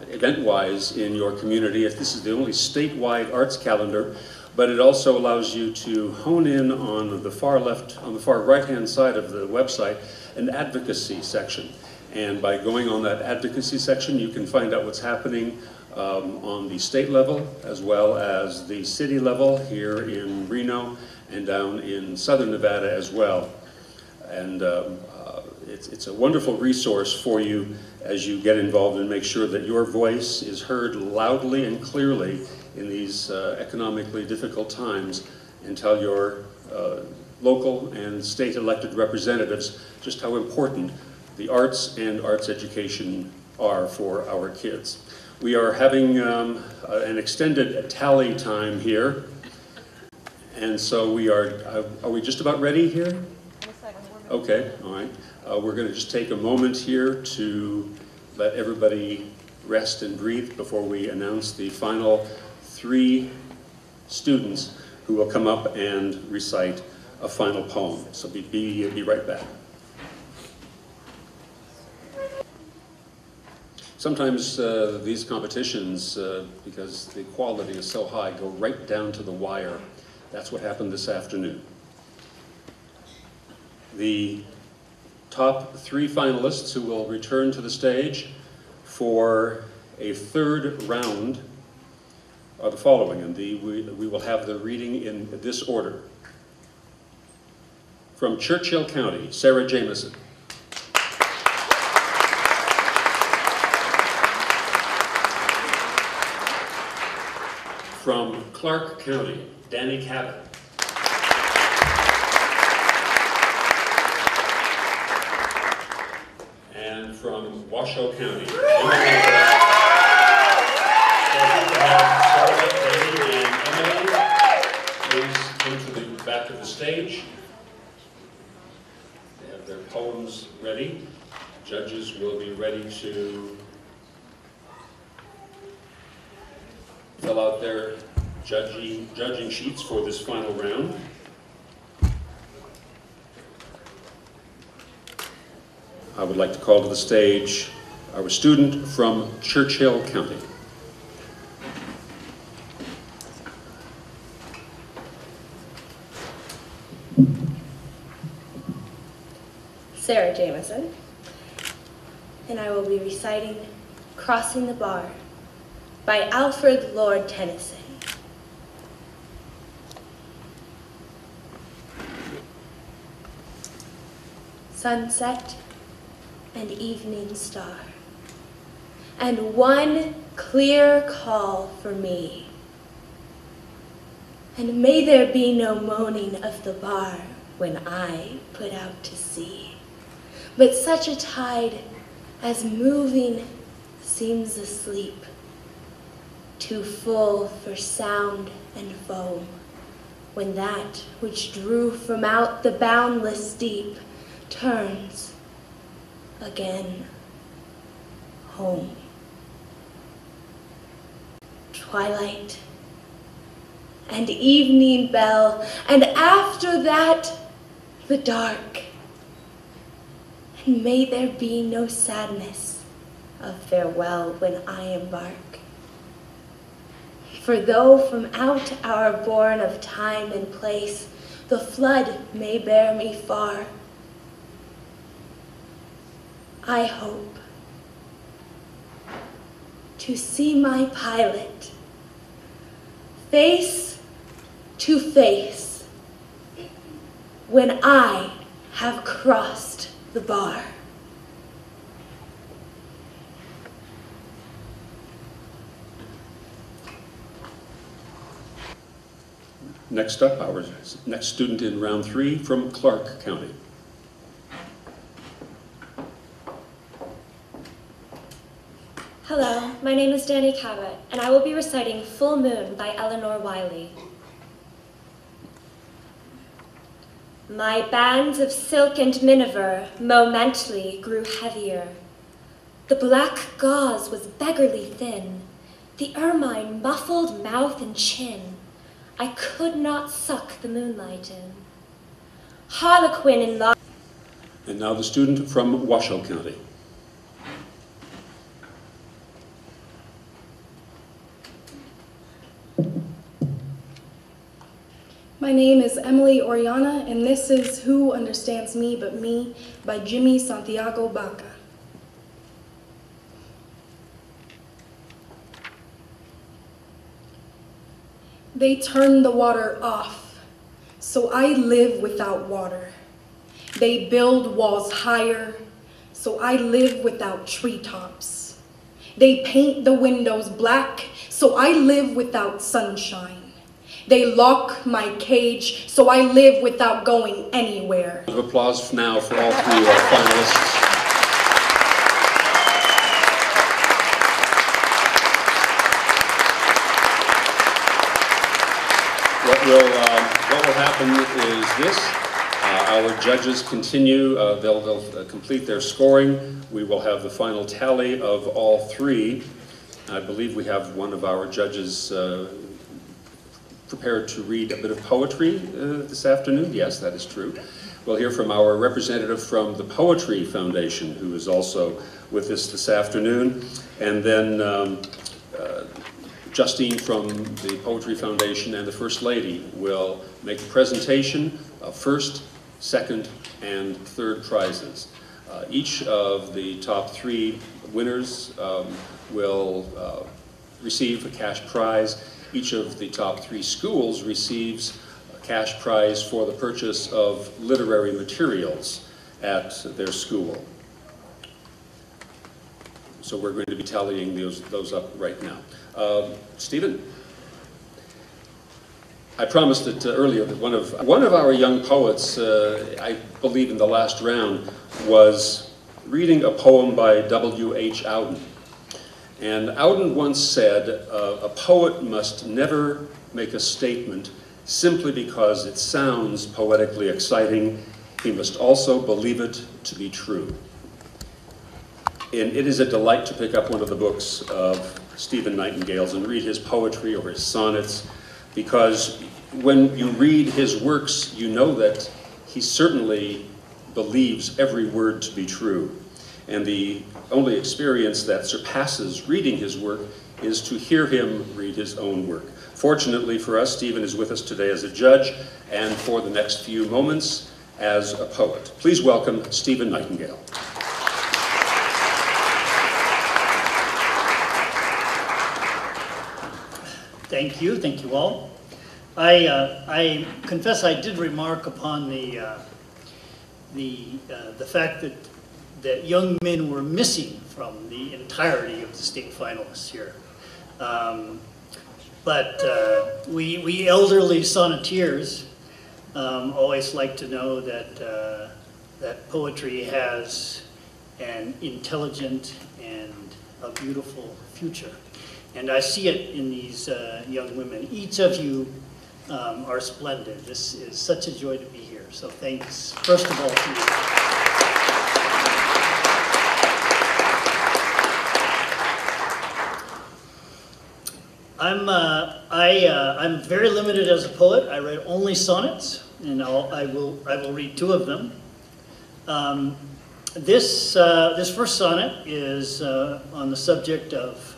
event-wise in your community, if this is the only statewide arts calendar, but it also allows you to hone in on the far left, on the far right-hand side of the website, an advocacy section. And by going on that advocacy section, you can find out what's happening on the state level, as well as the city level here in Reno and down in Southern Nevada as well. And it's a wonderful resource for you as you get involved and make sure that your voice is heard loudly and clearly in these economically difficult times, and tell your local and state elected representatives just how important the arts and arts education are for our kids. We are having an extended tally time here, and so we are we just about ready here? Okay, all right. We're going to just take a moment here to let everybody rest and breathe before we announce the final 3 students who will come up and recite a final poem. So be right back. Sometimes these competitions, because the quality is so high, go right down to the wire. That's what happened this afternoon. The top 3 finalists who will return to the stage for a 3rd round are the following, and we will have the reading in this order. From Churchill County, Sarah Jameson. From Clark County, Danny Cabot. And from Washoe County, please come to the back of the stage. They have their poems ready. Judges will be ready to fill out their judging sheets for this final round. I would like to call to the stage our student from Churchill County. Sarah Jameson, and I will be reciting Crossing the Bar by Alfred Lord Tennyson. Sunset and evening star, and one clear call for me. And may there be no moaning of the bar when I put out to sea, but such a tide as moving seems asleep, too full for sound and foam, when that which drew from out the boundless deep turns again home. Twilight and evening bell, and after that the dark. And may there be no sadness of farewell when I embark. For though from out our bourne of time and place the flood may bear me far, I hope to see my pilot face to face when I have crossed the bar. Next up, our next student in round 3 from Clark County. Hello, my name is Danny Cabot, and I will be reciting Full Moon by Eleanor Wiley. My bands of silk and miniver momently grew heavier. The black gauze was beggarly thin, the ermine muffled mouth and chin. I could not suck the moonlight in. Harlequin in law. And now the student from Washoe County. My name is Emily Oriana, and this is Who Understands Me But Me by Jimmy Santiago Baca. They turn the water off, so I live without water. They build walls higher, so I live without treetops. They paint the windows black, so I live without sunshine. They lock my cage, so I live without going anywhere. Round of applause now for all 3 of our finalists. What will happen is this. Our judges continue. They'll complete their scoring. We will have the final tally of all 3. I believe we have one of our judges prepared to read a bit of poetry this afternoon. Yes, that is true. We'll hear from our representative from the Poetry Foundation, who is also with us this afternoon. And then Justine from the Poetry Foundation and the First Lady will make a presentation of first, second, and third prizes. Each of the top 3 winners will receive a cash prize. Each of the top 3 schools receives a cash prize for the purchase of literary materials at their school. So we're going to be tallying those up right now. Stephen? I promised it earlier that one of our young poets, I believe in the last round, was reading a poem by W.H. Auden. And Auden once said, a poet must never make a statement simply because it sounds poetically exciting. He must also believe it to be true. And it is a delight to pick up one of the books of Stephen Nightingale's and read his poetry or his sonnets, because when you read his works, you know that he certainly believes every word to be true. And the only experience that surpasses reading his work is to hear him read his own work. Fortunately for us, Stephen is with us today as a judge, and for the next few moments, as a poet. Please welcome Stephen Nightingale. Thank you all. I confess I did remark upon the fact that young men were missing from the entirety of the state finalists here. But we elderly sonneteers always like to know that that poetry has an intelligent and a beautiful future. And I see it in these young women. Each of you are splendid. This is such a joy to be here. So thanks, first of all, to you. I'm very limited as a poet. I write only sonnets, and I will read 2 of them. This first sonnet is on the subject of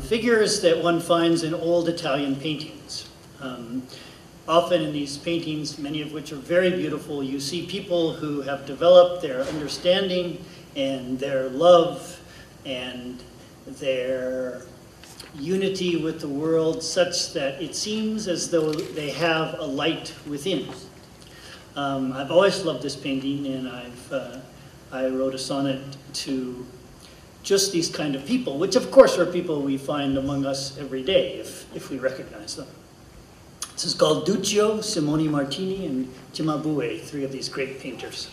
figures that one finds in old Italian paintings. Often in these paintings, many of which are very beautiful, you see people who have developed their understanding and their love and their unity with the world such that it seems as though they have a light within. I've always loved this painting, and I wrote a sonnet to just these kind of people, which of course are people we find among us every day if we recognize them. This is called Duccio, Simone Martini, and Cimabue, 3 of these great painters.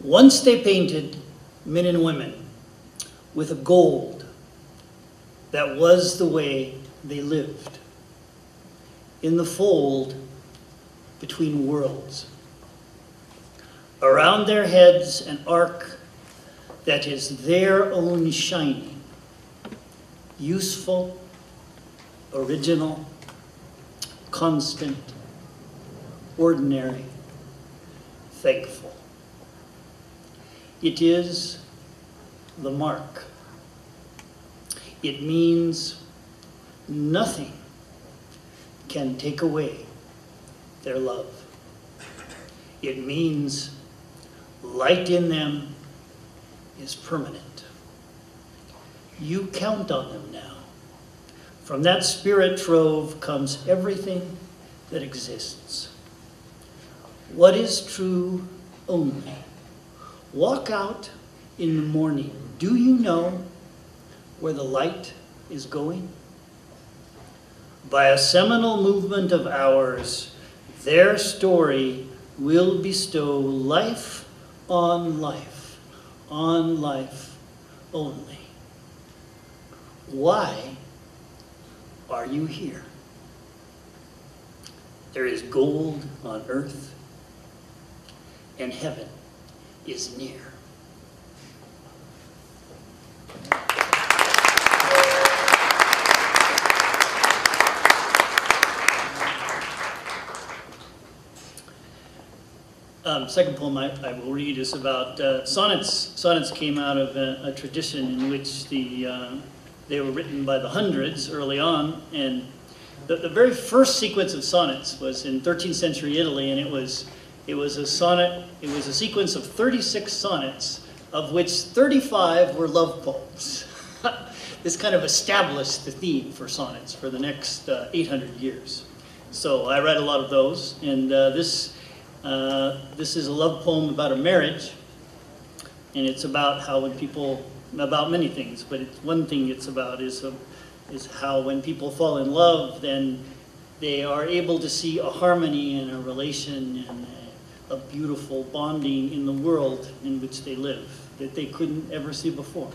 Once they painted men and women with a gold that was the way they lived, in the fold between worlds. Around their heads an arc that is their own shining, useful, original, constant, ordinary, thankful. It is the mark. It means nothing can take away their love. It means light in them is permanent. You count on them now. From that spirit trove comes everything that exists. What is true only. Walk out in the morning. Do you know where the light is going? By a seminal movement of ours, their story will bestow life on life only. Why are you here? There is gold on earth, and heaven is near. Second poem I will read is about sonnets. Sonnets came out of a tradition in which they were written by the hundreds early on, and the very first sequence of sonnets was in 13th century Italy, and it was a sonnet. It was a sequence of 36 sonnets, of which 35 were love poems. This kind of established the theme for sonnets for the next 800 years. So I read a lot of those, and this is a love poem about a marriage, and it's about how when people, about many things, but one thing it's about is how when people fall in love, then they are able to see a harmony and a relation and a beautiful bonding in the world in which they live that they couldn't ever see before.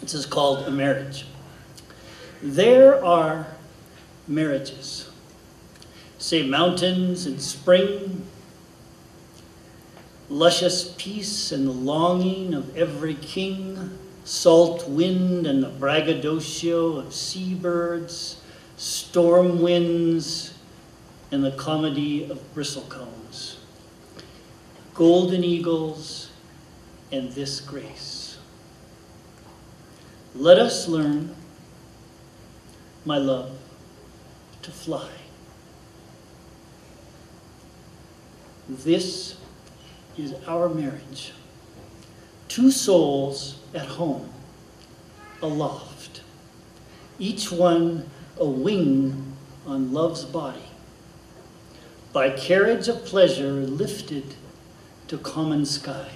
This is called A Marriage. There are marriages, say mountains in spring, luscious peace and the longing of every king, salt wind and the braggadocio of seabirds, storm winds and the comedy of bristlecombs, golden eagles and this grace. Let us learn, my love, to fly. This is our marriage. Two souls at home, aloft, each one a wing on love's body, by carriage of pleasure lifted to common sky.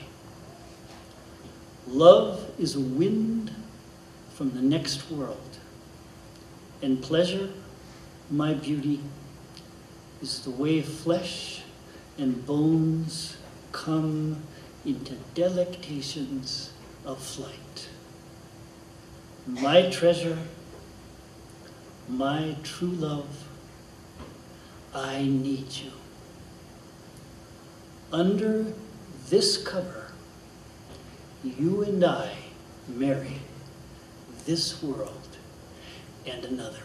Love is a wind from the next world, and pleasure, my beauty, is the way flesh and bones come into delectations of flight. My treasure, my true love, I need you. Under this cover, you and I marry this world and another.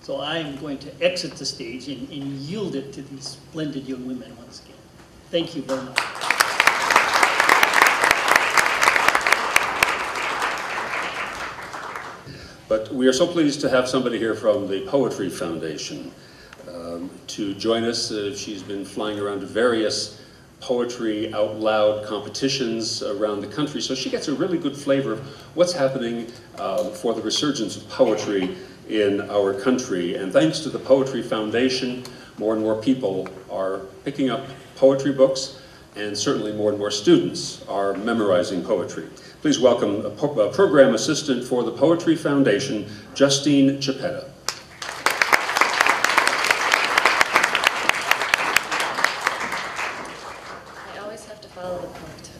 So I am going to exit the stage and yield it to these splendid young women once again. Thank you very much. But we are so pleased to have somebody here from the Poetry Foundation to join us. She's been flying around to various poetry out loud competitions around the country, so she gets a really good flavor of what's happening for the resurgence of poetry in our country. And thanks to the Poetry Foundation, more and more people are picking up poetry books, and certainly more and more students are memorizing poetry. Please welcome a program assistant for the Poetry Foundation, Justine Chipetta. I always have to follow the poet.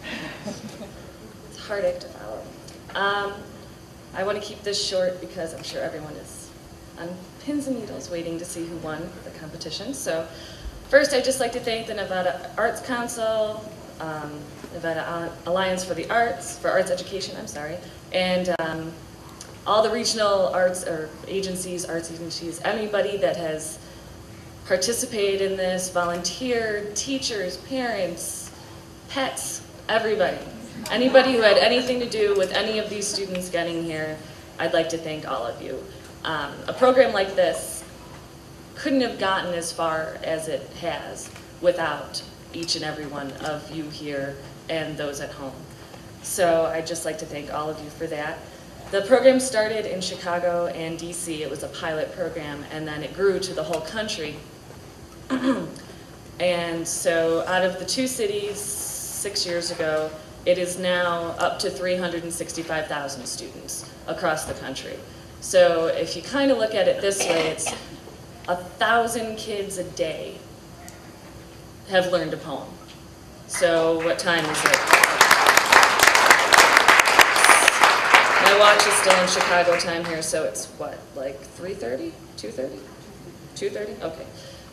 It's a heartache to follow. I want to keep this short because I'm sure everyone is on pins and needles waiting to see who won the competition. So first, I'd just like to thank the Nevada Arts Council, Nevada Alliance for the Arts, for Arts Education, I'm sorry, and all the regional arts agencies, anybody that has participated in this, volunteered, teachers, parents, pets, everybody. Anybody who had anything to do with any of these students getting here, I'd like to thank all of you. A program like this couldn't have gotten as far as it has without each and every one of you here and those at home. So I'd just like to thank all of you for that. The program started in Chicago and DC. It was a pilot program, and then it grew to the whole country. And so out of the 2 cities 6 years ago, it is now up to 365,000 students across the country. So if you kind of look at it this way, it's 1,000 kids a day have learned a poem. So what time is it? My watch is still in Chicago time here, so it's what, like 3:30? 2:30? 2:30? Okay.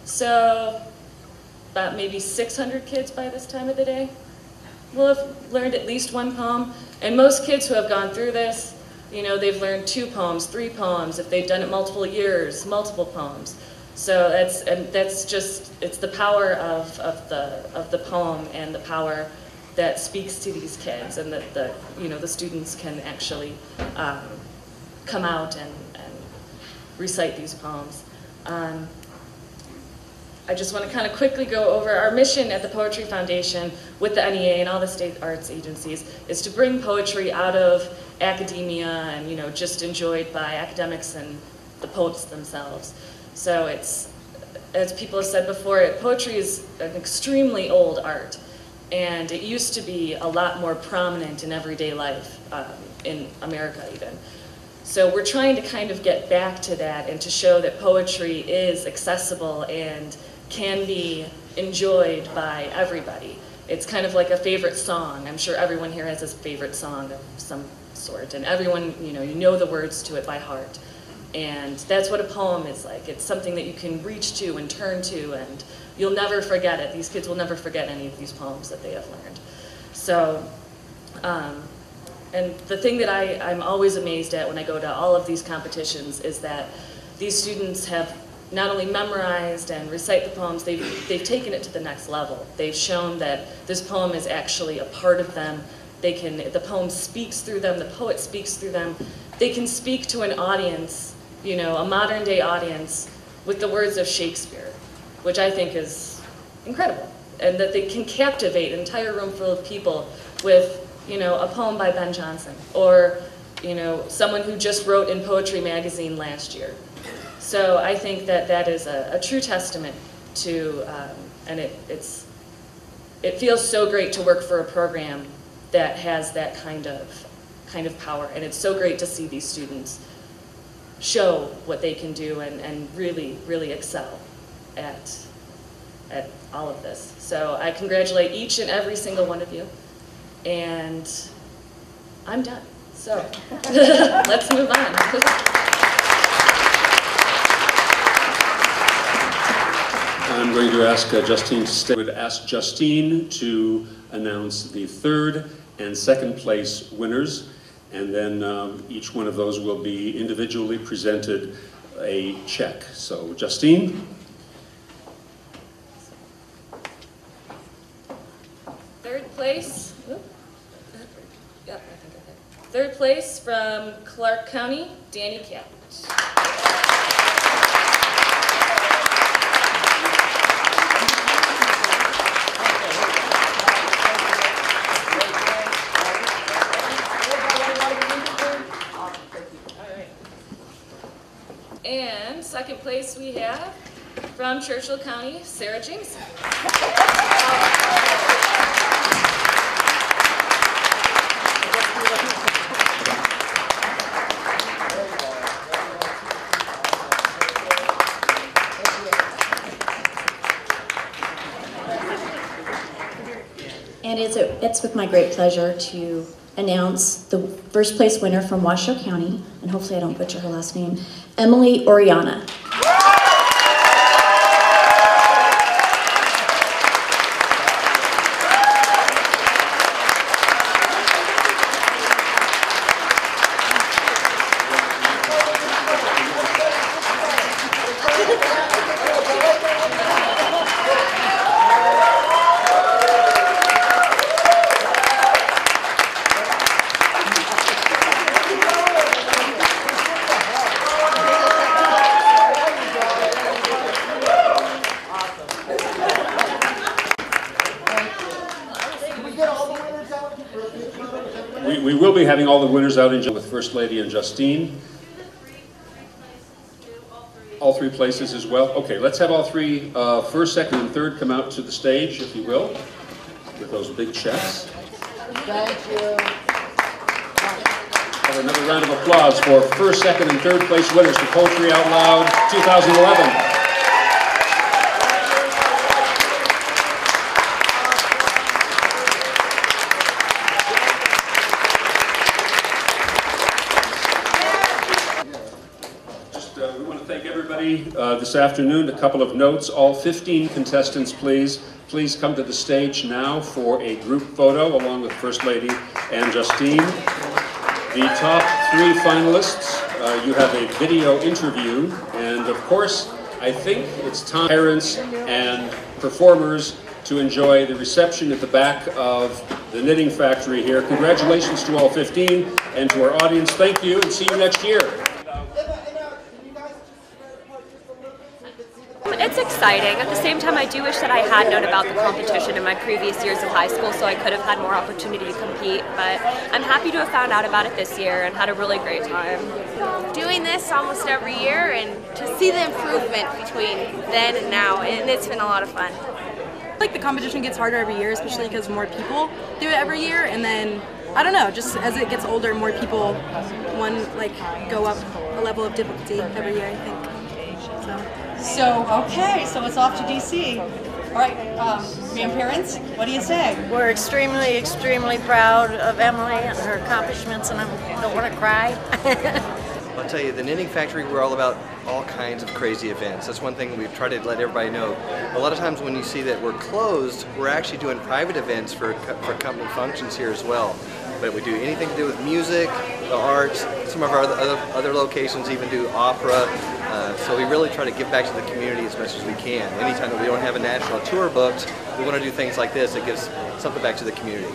So about maybe 600 kids by this time of the day will have learned at least one poem. And most kids who have gone through this, you know, they've learned 2 poems, 3 poems. If they've done it multiple years, multiple poems. So that's just, it's the power of the poem and the power that speaks to these kids, and that the students can actually come out and recite these poems. I just want to kind of quickly go over our mission at the Poetry Foundation with the NEA and all the state arts agencies is to bring poetry out of academia and just enjoyed by academics and the poets themselves. So it's, as people have said before, poetry is an extremely old art, and it used to be a lot more prominent in everyday life, in America even. So we're trying to kind of get back to that and to show that poetry is accessible and can be enjoyed by everybody. It's kind of like a favorite song. I'm sure everyone here has a favorite song of some sort, and everyone, you know the words to it by heart. And that's what a poem is like. It's something that you can reach to and turn to, and you'll never forget it. These kids will never forget any of these poems that they have learned. So, and the thing that I'm always amazed at when I go to all of these competitions is that these students have not only memorized and recite the poems, they've taken it to the next level. They've shown that this poem is actually a part of them. The poem speaks through them, the poet speaks through them. They can speak to an audience, you know, a modern day audience, with the words of Shakespeare, which I think is incredible. And that they can captivate an entire room full of people with, you know, a poem by Ben Jonson, or, you know, someone who just wrote in Poetry Magazine last year. So I think that that is a true testament to, and it feels so great to work for a program that has that kind of power. And it's so great to see these students show what they can do and really, really excel at all of this. So I congratulate each and every single one of you. And I'm done. So let's move on. I'm going to ask Justine to stay. I would ask Justine to announce the third and second place winners, and then each one of those will be individually presented a check. So Justine. Third place from Clark County, Danny Cap. And second place we have from Churchill County, Sarah Jameson. And it's with my great pleasure to announce the first place winner from Washoe County, and hopefully I don't butcher her last name, Emily Oriana. We will be having all the winners out in with First Lady and Justine. All three places as well? Okay, let's have all three, first, second, and third, come out to the stage, if you will, with those big checks. Thank you. Have another round of applause for first, second, and third place winners for Poetry Out Loud 2011. This afternoon, a couple of notes. All 15 contestants, please come to the stage now for a group photo along with First Lady and Justine. The top three finalists, you have a video interview, and of course, I think it's time for parents and performers to enjoy the reception at the back of the Knitting Factory here. Congratulations to all 15, and to our audience, thank you, and see you next year. It's exciting. At the same time, I do wish that I had known about the competition in my previous years of high school, so I could have had more opportunity to compete, but I'm happy to have found out about it this year and had a really great time. Doing this almost every year and to see the improvement between then and now, and it's been a lot of fun. Like the competition gets harder every year, especially because more people do it every year, and then I don't know, just as it gets older, more people go up a level of difficulty every year, I think. Okay, so it's off to DC. All right, grandparents, what do you say? We're extremely, extremely proud of Emily and her accomplishments, and I don't want to cry. I'll tell you, the Knitting Factory, we're all about all kinds of crazy events. That's one thing we've tried to let everybody know. A lot of times when you see that we're closed, we're actually doing private events for company functions here as well. But we do anything to do with music, the arts, some of our other locations even do opera, So we really try to give back to the community as much as we can. Anytime that we don't have a national tour booked, we want to do things like this that gives something back to the community.